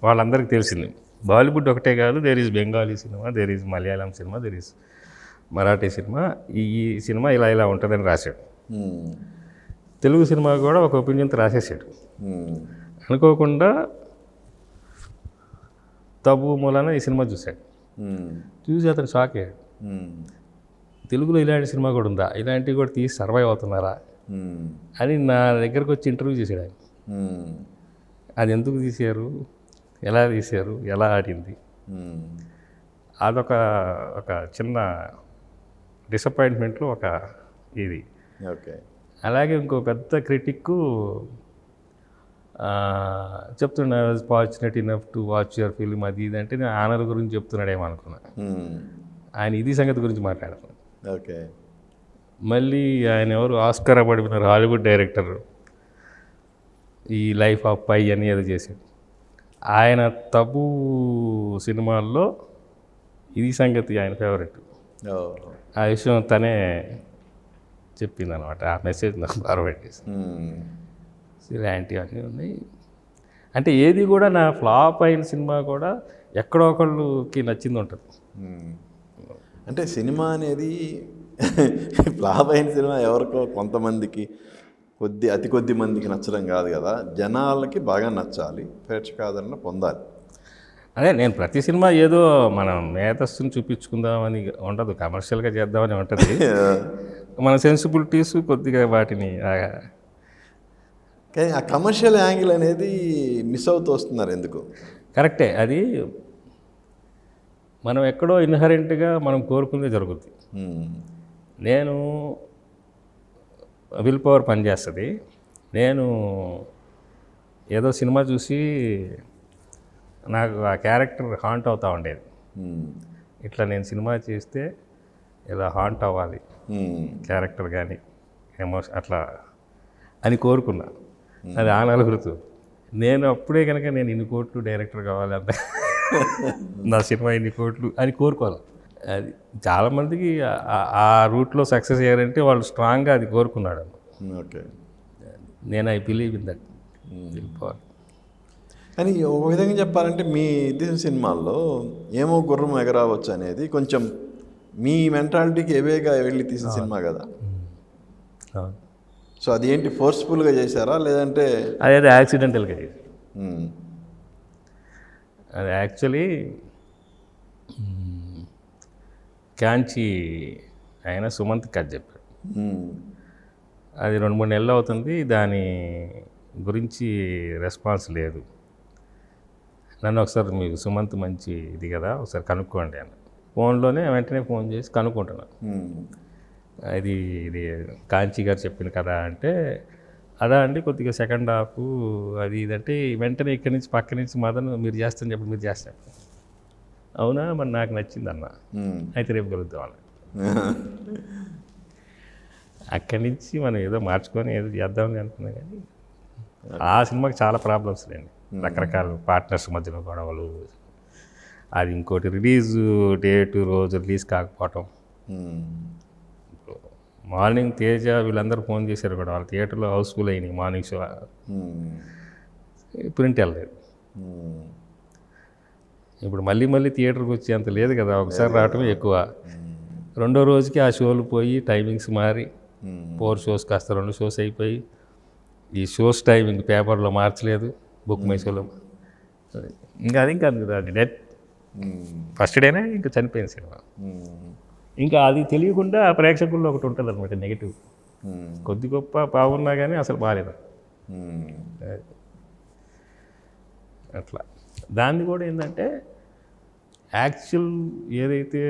వాళ్ళందరికీ తెలిసింది. బాలీవుడ్ ఒకటే కాదు, there is Bengali cinema, there is Malayalam cinema, there is Marathi cinema. ఈ సినిమా ఇలా ఉంటుందని రాశాడు. తెలుగు సినిమా కూడా ఒక ఒపీనియన్తో రాసేసాడు. అనుకోకుండా తబు మూలాన ఈ సినిమా చూశాడు. చూసి అతను షాక్ అయ్యాడు. తెలుగులో ఇలాంటి సినిమా కూడా ఉందా, ఇలాంటివి కూడా తీసి సర్వైవ్ అవుతున్నారా అని నా దగ్గరకు వచ్చి ఇంటర్వ్యూ చేశాడు ఆయన. అది ఎందుకు తీశారు, ఎలా తీశారు, ఎలా ఆడింది, అదొక చిన్న డిసప్పాయింట్మెంట్లో ఒక ఇది. ఓకే. అలాగే ఇంకో పెద్ద క్రిటిక్ చెప్తున్నా, was fortunate enough to watch your film, అది ఇది అంటే నేను ఆనర్ గురించి చెప్తున్నాడేమో అనుకున్నా. ఆయన ఇది సంగతి గురించి మాట్లాడుతున్నాను. ఓకే. మళ్ళీ ఆయన ఎవరు, ఆస్కార్ అవార్డు హాలీవుడ్ డైరెక్టర్, ఈ లైఫ్ ఆఫ్ పై అని ఏదో చేశాడు. ఆయన తబు సినిమాల్లో ఇది సంగతి ఆయన ఫేవరెట్. ఆ విషయం తనే చెప్పింది అనమాట. ఆ మెసేజ్ నాకు ఫార్వర్డ్ చేసి. ఇలాంటివన్నీ ఉన్నాయి. అంటే ఏది కూడా నా ఫ్లాప్ అయిన సినిమా కూడా ఎక్కడో ఒకళ్ళకి నచ్చింది ఉంటుంది. అంటే సినిమా అనేది ఫ్లాప్ అయిన సినిమా ఎవరికో కొంతమందికి, అతి కొద్ది మందికి నచ్చడం కాదు కదా, జనాలకి బాగా నచ్చాలి, ప్రేక్షకాదరణ పొందాలి. అదే నేను ప్రతి సినిమా ఏదో మనం మేధస్సుని చూపించుకుందామని ఉండదు, కమర్షియల్గా చేద్దామని ఉంటుంది. మన సెన్సిబిలిటీస్ కొద్దిగా వాటిని కానీ ఆ కమర్షియల్ యాంగిల్ అనేది మిస్ అవుతూ వస్తున్నారు ఎందుకు? కరెక్టే, అది మనం ఎక్కడో ఇన్హరెంట్గా మనం కోరుకుందే జరుగుతుంది. నేను విల్ పవర్ పనిచేస్తుంది. నేను ఏదో సినిమా చూసి నాకు ఆ క్యారెక్టర్ హాంట్ అవుతూ ఉండేది. ఇట్లా నేను సినిమా చేస్తే ఇలా హాంట్ అవ్వాలి క్యారెక్టర్ కానీ ఎమోషన్ అట్లా అని కోరుకున్నా. అది ఆ నలుగురుతో నేను అప్పుడే కనుక నేను ఇన్ని కోట్లు డైరెక్టర్ కావాలి అంటే నా సినిమా ఇన్ని కోట్లు అని కోరుకోవాలి. అది చాలామందికి ఆ రూట్లో సక్సెస్ అయ్యారంటే వాళ్ళు స్ట్రాంగ్గా అది కోరుకున్నాడు. ఓకే, నేను ఐ బిలీవ్ ఇన్ దట్. కానీ ఒక విధంగా చెప్పాలంటే మీ తీసిన సినిమాల్లో ఏమో గుర్రం ఎగరావచ్చు అనేది కొంచెం మీ మెంటాలిటీకి ఎవేగా వెళ్ళి తీసిన సినిమా కదా. సో అది ఏంటి, ఫోర్స్ఫుల్గా చేశారా లేదంటే అదే యాక్సిడెంటల్గా చేసి? అది యాక్చువల్లీ కాంచి ఆయన సుమంత్ కథ చెప్పాడు. అది 2-3 నెలలు అవుతుంది, దాని గురించి రెస్పాన్స్ లేదు. నన్ను ఒకసారి మీకు సుమంత్ మంచి ఇది కదా ఒకసారి కనుక్కోండి అని ఫోన్లోనే వెంటనే ఫోన్ చేసి కనుక్కుంటున్నాను. ఇది కాంచి గారు చెప్పిన కదా అంటే, అదా అండి కొద్దిగా సెకండ్ హాఫ్ అది ఇదంటే వెంటనే ఇక్కడి నుంచి పక్క నుంచి మదన్ మీరు చేస్తాను చెప్పండి, మీరు చేస్తాను. అవునా, మరి నాకు నచ్చింది అన్న, అయితే రేపు కలుద్దాం అన్న. అక్కడి నుంచి మనం ఏదో మార్చుకొని ఏదో చేద్దామని అనుకున్నాం. కానీ ఆ సినిమాకి చాలా ప్రాబ్లమ్స్ లేండి, రకరకాల పార్ట్నర్స్ మధ్యలో గొడవలు, అది ఇంకోటి రిలీజ్ డేటు రోజు రిలీజ్ కాకపోవటం. మార్నింగ్ తేజ వీళ్ళందరూ ఫోన్ చేశారు కూడా, వాళ్ళ థియేటర్లో హౌస్ఫుల్ అయినాయి మార్నింగ్ షో, ప్రింట్ వెళ్ళలేదు. ఇప్పుడు మళ్ళీ థియేటర్కి వచ్చి అంత లేదు కదా, ఒకసారి రావటమే ఎక్కువ. రెండో రోజుకి ఆ షోలు పోయి టైమింగ్స్ మారి 4 షోస్ కాస్త 2 షోస్ అయిపోయి, ఈ షోస్ టైమింగ్ పేపర్లో మార్చలేదు, బుక్ మై షోలో. ఇంకా అది డెత్ ఫస్ట్ డేనే ఇంకా చనిపోయింది సినిమా. ఇంకా అది తెలియకుండా ప్రేక్షకుల్లో ఒకటి ఉంటుంది అనమాట, నెగిటివ్. కొద్ది గొప్ప బాగున్నా కానీ అసలు బాగాలేదు అట్లా. దాన్ని కూడా ఏంటంటే యాక్చువల్ ఏదైతే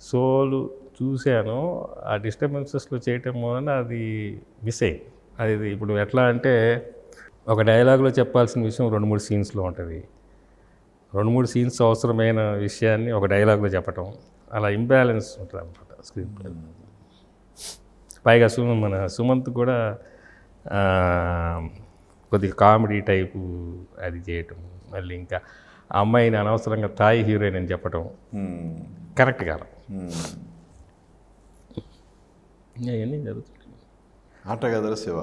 సోలు చూశానో ఆ డిస్టర్బెన్సెస్లో చేయటం వలన అది మిస్ అయింది. అది ఇప్పుడు ఎట్లా అంటే ఒక డైలాగ్లో చెప్పాల్సిన విషయం 2-3 సీన్స్లో ఉంటుంది, 2-3 సీన్స్ అవసరమైన విషయాన్ని ఒక డైలాగ్లో చెప్పటం, అలా ఇంబ్యాలెన్స్ ఉంటుంది అనమాట స్క్రీన్ ప్లే. పైగా మన సుమంత్ కూడా కొద్దిగా కామెడీ టైపు అది చేయటం, మళ్ళీ ఇంకా ఆ అమ్మాయిని అనవసరంగా తాయి హీరోయిన్ అని చెప్పటం కరెక్ట్ కాదు. అవన్నీ జరుగుతుంది. ఆటగాదల శివ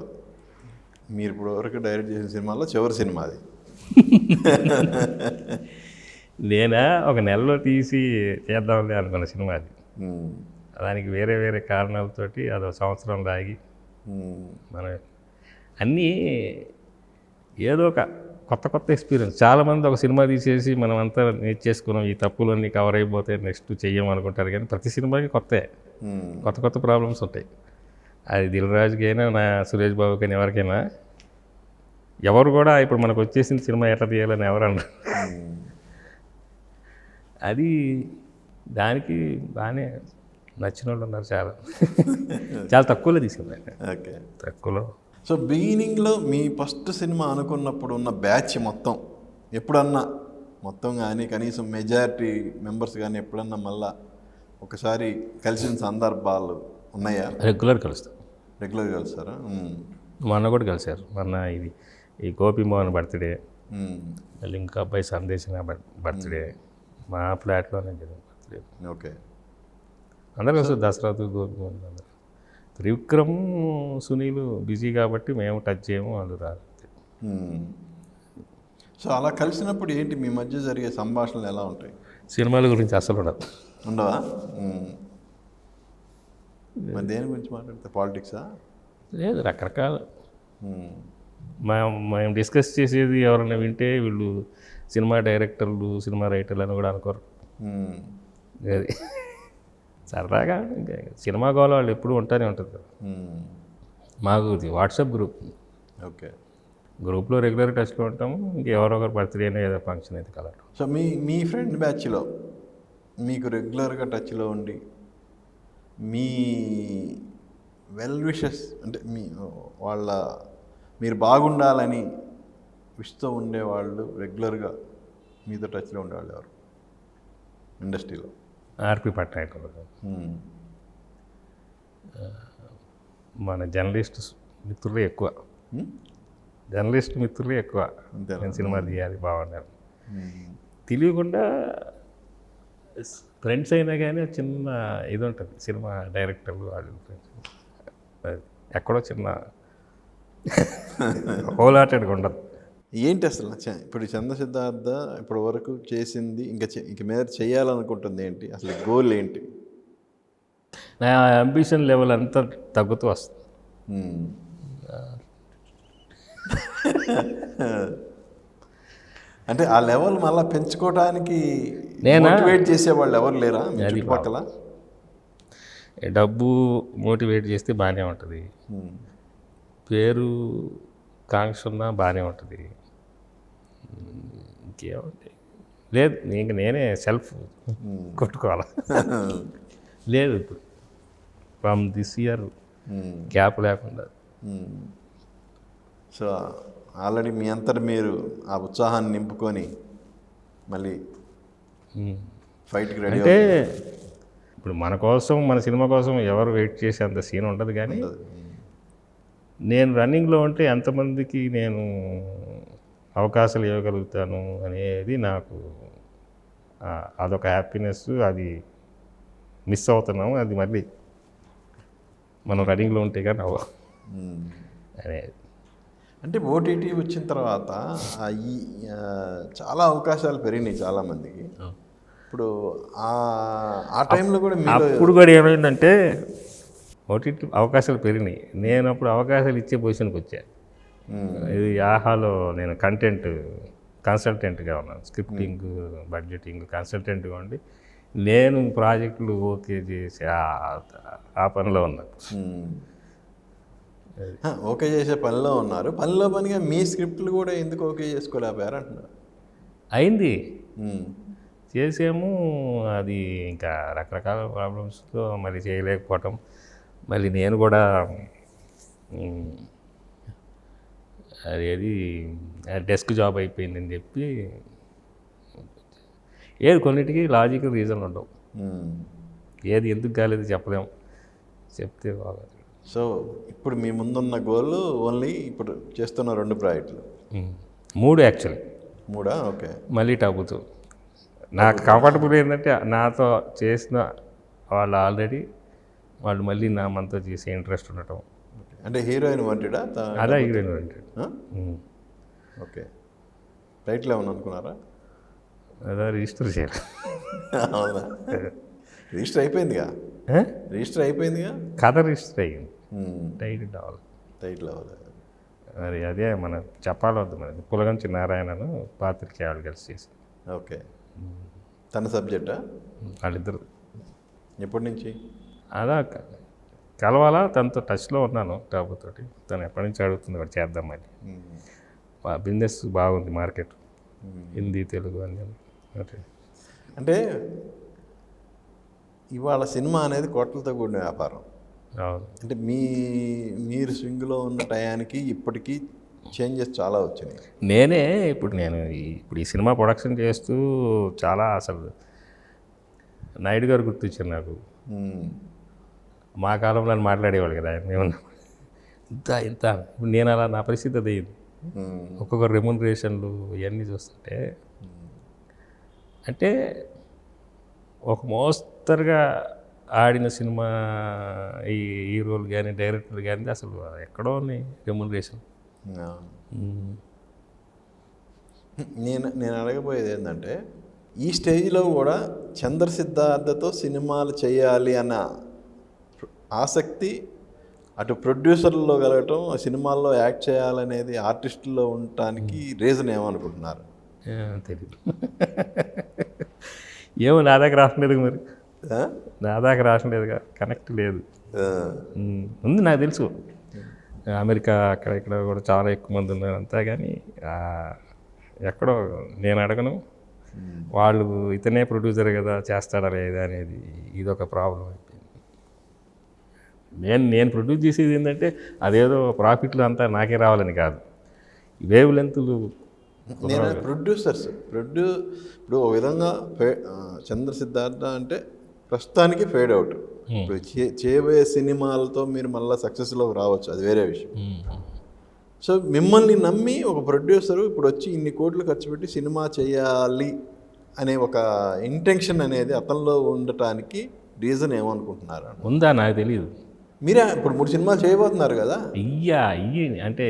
మీరు ఇప్పుడు వరకు డైరెక్ట్ చేసిన సినిమాలో చివరి సినిమా అది. నేనా ఒక నెలలో తీసి చేద్దాంలే అనుకున్న సినిమా అది. దానికి వేరే కారణాలతోటి అదో సంవత్సరం లాగి మనం అన్నీ ఏదో ఒక కొత్త ఎక్స్పీరియన్స్. చాలామంది ఒక సినిమా తీసేసి మనం అంతా నేర్చేసుకున్నాం, ఈ తప్పులన్నీ కవర్ అయిపోతే నెక్స్ట్ చెయ్యం అనుకుంటారు. కానీ ప్రతి సినిమాకి కొత్త ప్రాబ్లమ్స్ ఉంటాయి. అది దిల్ రాజుకి అయినా నా సురేష్ బాబుకి అయినా ఎవరికైనా, ఎవరు కూడా ఇప్పుడు మనకు వచ్చేసిన సినిమా ఎట్లా తీయాలని ఎవరన్నారు. అది దానికి బాగానే నచ్చిన వాళ్ళు ఉన్నారు, చాలా తక్కువలో తీసుకున్నాను. ఓకే, తక్కువలో. సో బిగినింగ్లో మీ ఫస్ట్ సినిమా అనుకున్నప్పుడు ఉన్న బ్యాచ్ మొత్తం ఎప్పుడన్నా మొత్తం కానీ కనీసం మెజారిటీ మెంబర్స్ కానీ ఎప్పుడన్నా మళ్ళా ఒకసారి కలిసిన సందర్భాలు ఉన్నాయా? రెగ్యులర్ కలుస్తాం. రెగ్యులర్ కలుస్తారా? మొన్న కూడా కలిసారు. మొన్న ఈ గోపీమోహన్ బర్త్డే, మళ్ళీ ఇంకా అబ్బాయి సందేశం బర్త్డే, మా ఫ్లాట్లోనే జరిగింది బర్త్డే. ఓకే, అందరూ వస్తారు. దసరాతో గోపీమోహన్ అందరూ. త్రివిక్రమ్ సునీల్ బిజీ కాబట్టి మేము టచ్ చేయము, వాళ్ళు రాదు. సో అలా కలిసినప్పుడు ఏంటి మీ మధ్య జరిగే సంభాషణలు ఎలా ఉంటాయి? సినిమాల గురించి అసలు ఉండవా? మరి దేని గురించి మాట్లాడితే? పాలిటిక్సా? లేదు, రకరకాల మేము డిస్కస్ చేసేది ఎవరైనా వింటే వీళ్ళు సినిమా డైరెక్టర్లు సినిమా రైటర్లు అని కూడా అనుకోరు. అది సరదాగా ఇంకా సినిమా గోల వాళ్ళు ఎప్పుడూ ఉంటానే ఉంటుంది కదా. మాకు ఇది వాట్సాప్ గ్రూప్, ఓకే. గ్రూప్లో రెగ్యులర్ టచ్లో ఉంటాము. ఇంకెవరొకరు బర్త్డే అయినా ఏదో ఫంక్షన్ అయితే కలవటం. సో మీ ఫ్రెండ్ బ్యాచ్లో మీకు రెగ్యులర్గా టచ్లో ఉండి మీ వెల్ విషెస్ అంటే మీరు బాగుండాలని విష్తో ఉండేవాళ్ళు రెగ్యులర్గా మీతో టచ్లో ఉండేవాళ్ళు ఎవరు ఇండస్ట్రీలో? ఆర్పి పట్నాయక్ మన జర్నలిస్ట్ మిత్రులే ఎక్కువ. జర్నలిస్ట్ మిత్రులే ఎక్కువ. నేను సినిమా తీయాలి బాగుండాలి తెలియకుండా ఫ్రెండ్స్ అయినా కానీ చిన్న ఇది ఉంటుంది. సినిమా డైరెక్టర్లు వాళ్ళు ఎక్కడో చిన్న హోలాటెడ్గా ఉండదు. ఏంటి అసలు ఇప్పుడు చంద్ర సిద్ధార్థ ఇప్పటి వరకు చేసింది ఇంక మీద చేయాలనుకుంటుంది ఏంటి? అసలు గోల్ ఏంటి? నా అంబిషన్ లెవెల్ అంతా తగ్గుతూ వస్తుంది. అంటే ఆ లెవెల్ మళ్ళీ పెంచుకోవడానికి మోటివేట్ చేసేవాళ్ళు ఎవరు లేరా మీ చుట్టుపక్కల? డబ్బు మోటివేట్ చేస్తే బాగానే ఉంటుంది, పేరు కాంక్ష ఉన్నా బాగానే ఉంటుంది. ఇంకేముంది లేదు, ఇంక నేనే సెల్ఫ్ కొట్టుకోవాలి. లేదు ఇప్పుడు ఫ్రమ్ దిస్ ఇయర్ గ్యాప్ లేకుండా. సో ఆల్రెడీ మీ అంతటి మీరు ఆ ఉత్సాహాన్ని నింపుకొని మళ్ళీ ఫైట్కి రెడీ. అంటే ఇప్పుడు మన కోసం మన సినిమా కోసం ఎవరు వెయిట్ చేసే అంత సీన్ ఉండదు. కానీ నేను రన్నింగ్లో ఉంటే ఎంతమందికి నేను అవకాశాలు ఇవ్వగలుగుతాను అనేది నాకు అదొక హ్యాపీనెస్. అది మిస్ అవుతున్నాము, అది మళ్ళీ మనం రన్నింగ్లో ఉంటే కానీ అనేది. అంటే ఓటీటీ వచ్చిన తర్వాత చాలా అవకాశాలు పెరిగినాయి చాలామందికి. ఇప్పుడు ఆ టైంలో కూడా అప్పుడు కూడా ఏమైందంటే ఓటీటీ అవకాశాలు పెరిగినాయి. నేను అప్పుడు అవకాశాలు ఇచ్చే పొజిషన్కి వచ్చాను. ఇది ఆహాలో నేను కన్సల్టెంట్గా ఉన్నాను. స్క్రిప్టింగ్, బడ్జెటింగ్ కన్సల్టెంట్గా ఉండి నేను ప్రాజెక్టులు ఓకే చేసి ఆ పనిలో ఉన్నాను. ఓకే చేసే పనిలో ఉన్నారు. పనిగా మీ స్క్రిప్ట్లు కూడా ఎందుకు ఓకే చేసుకోలేకపోయారు అంటున్నారు? అయింది, చేసాము. అది ఇంకా రకరకాల ప్రాబ్లమ్స్తో మరి చేయలేకపోవటం. మళ్ళీ నేను కూడా అది డెస్క్ జాబ్ అయిపోయిందని చెప్పి ఏది కొన్నిటికి లాజికల్ రీజన్ ఉండవు. ఏది ఎందుకు కాలేదు చెప్పలేము, చెప్తే బాగా. సో ఇప్పుడు మీ ముందున్న గోల్ ఓన్లీ ఇప్పుడు చేస్తున్న 2 ప్రాజెక్టులు? 3 యాక్చువల్లీ. 3? ఓకే. మళ్ళీ టబ్బుతో నాకు కంఫర్టబుల్ ఏంటంటే నాతో చేసిన వాళ్ళు మళ్ళీ మనతో చేసే ఇంట్రెస్ట్ ఉండటం. అంటే హీరోయిన్ వాంటెడా? అదే హీరోయిన్ వాంటెడ్. ఓకే. టైటిల్ ఏమన్నా అనుకున్నారా? అదే రిజిస్టర్ చేయాలి. అవునా? రిజిస్టర్ అయిపోయిందిగా. కథ రిజిస్టర్ అయ్యింది, టైటిల్ అవ్వాలి. మరి అదే మనం చెప్పాలవద్దు. మరి పులగంచి నారాయణను పాత్రికేయులు కలిసి చేసి. ఓకే. తన సబ్జెక్టా? వాళ్ళిద్దరు. ఎప్పటి నుంచి? అదా కలవాలా, తనతో టచ్లో ఉన్నాను. టాబుతోటి తను ఎప్పటి నుంచి అడుగుతుంది వాడు చేద్దాం మళ్ళీ. బిజినెస్ బాగుంది, మార్కెట్ హిందీ తెలుగు అన్నీ. అంటే ఇవాళ సినిమా అనేది కోట్లతో కూడిన వ్యాపారం. అంటే మీరు స్వింగ్లో ఉన్న టయానికి ఇప్పటికీ చేంజెస్ చాలా వచ్చినాయి. నేను ఈ సినిమా ప్రొడక్షన్ చేస్తూ చాలా అసలు నాయుడు గారు గుర్తొచ్చారు నాకు. మా కాలంలో మాట్లాడేవాళ్ళు కదా ఆయన, ఏమన్నా ఇంత ఇప్పుడు నేను అలా నా పరిస్థితి అది అయింది. ఒక్కొక్క రెమ్యునరేషన్లు ఇవన్నీ చూస్తుంటే అంటే ఒక మోస్తరుగా ఆడిన సినిమా ఈ హీరోలు కానీ డైరెక్టర్లు కానీ అసలు ఎక్కడో ఉన్నాయి రెమ్యునరేషన్. నేను అడగబోయేది ఏంటంటే ఈ స్టేజ్లో కూడా చంద్ర సిద్ధార్థతో సినిమాలు చేయాలి అన్న ఆసక్తి అటు ప్రొడ్యూసర్లో కలగటం సినిమాల్లో యాక్ట్ చేయాలనేది ఆర్టిస్టుల్లో ఉండటానికి రీజన్ ఏమనుకుంటున్నారు? తెలీదు. ఏమో నా దగ్గర రాసలేదు మరి, ఆ? నా దగ్గర రాసలేదుగా, కనెక్ట్ లేదు. ఆ. ఉంది నాకు తెలుసు, అమెరికా అక్కడ ఇక్కడ కూడా చాలా ఎక్కువ మంది ఉన్నారు అంతా, కానీ ఎక్కడో నేను అడగను, వాళ్ళు ఇతనే ప్రొడ్యూసర్ కదా చేస్తాడా లేదా అనేది ఇదొక ప్రాబ్లం అయిపోయింది. నేను ప్రొడ్యూస్ చేసేది ఏంటంటే అదేదో ప్రాఫిట్లు అంతా నాకే రావాలని కాదు, వేవ్ లెంతులు. నేను ప్రొడ్యూసర్స్ ఇప్పుడు ఒక విధంగా చంద్ర సిద్ధార్థ అంటే ప్రస్తుతానికి ఫేడ్ అవుట్. ఇప్పుడు చేయబోయే సినిమాలతో మీరు మళ్ళీ సక్సెస్లోకి రావచ్చు, అది వేరే విషయం. సో మిమ్మల్ని నమ్మి ఒక ప్రొడ్యూసరు ఇప్పుడు వచ్చి ఇన్ని కోట్లు ఖర్చు పెట్టి సినిమా చేయాలి అనే ఒక ఇంటెన్షన్ అనేది అతనిలో ఉండటానికి రీజన్ ఏమనుకుంటున్నారు? ఉందా నాకు తెలియదు. మీరే ఇప్పుడు 3 సినిమాలు చేయబోతున్నారు కదా, ఇయ్యి అంటే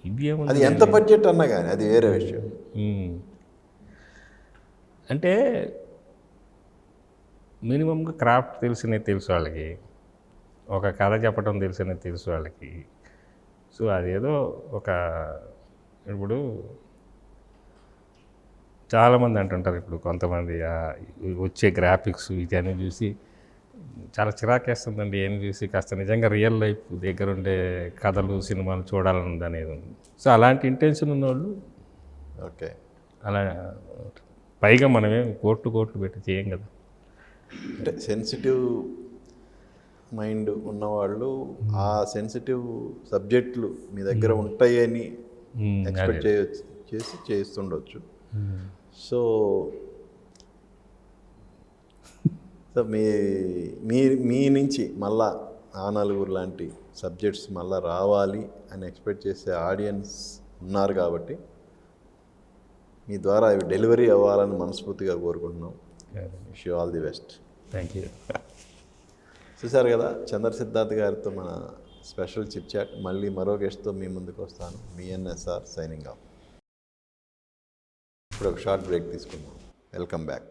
ఇవి ఏముంది, అది ఎంత బడ్జెట్ అన్నా కానీ అది వేరే విషయం. అంటే మినిమంగా క్రాఫ్ట్ తెలుసు వాళ్ళకి, ఒక కథ చెప్పడం తెలుసు వాళ్ళకి. సో అదేదో ఒక ఇప్పుడు చాలామంది అంటుంటారు, ఇప్పుడు కొంతమంది వచ్చే గ్రాఫిక్స్ ఇవన్నీ చూసి చాలా చిరాకేస్తుందండి, ఏం చూసి కాస్త నిజంగా రియల్ లైఫ్ దగ్గర ఉండే కథలు సినిమాలు చూడాలని ఉంది అనేది ఉంది. సో అలాంటి ఇంటెన్షన్ ఉన్నవాళ్ళు ఓకే, అలా, పైగా మనమేం కోట్లు పెట్టి చేయం కదా. అంటే సెన్సిటివ్ మైండ్ ఉన్నవాళ్ళు ఆ సెన్సిటివ్ సబ్జెక్టులు మీ దగ్గర ఉంటాయని ఎక్స్పెక్ట్ చేస్తుండొచ్చు. సో మీ నుంచి మళ్ళా ఆ నలుగురు లాంటి సబ్జెక్ట్స్ మళ్ళీ రావాలి అని ఎక్స్పెక్ట్ చేసే ఆడియన్స్ ఉన్నారు కాబట్టి మీ ద్వారా అవి డెలివరీ అవ్వాలని మనస్ఫూర్తిగా కోరుకుంటున్నాం. Wish you all the best. Thank you. చూశారు కదా చంద్ర సిద్ధార్థ్ గారితో మన స్పెషల్ చిట్ చాట్. మళ్ళీ మరో గెస్ట్తో మీ ముందుకు వస్తాను. మీ ఎన్ఎస్ఆర్ సైనింగ్ ఆఫ్. ఇప్పుడు ఒక షార్ట్ బ్రేక్ తీసుకుందాం. Welcome back.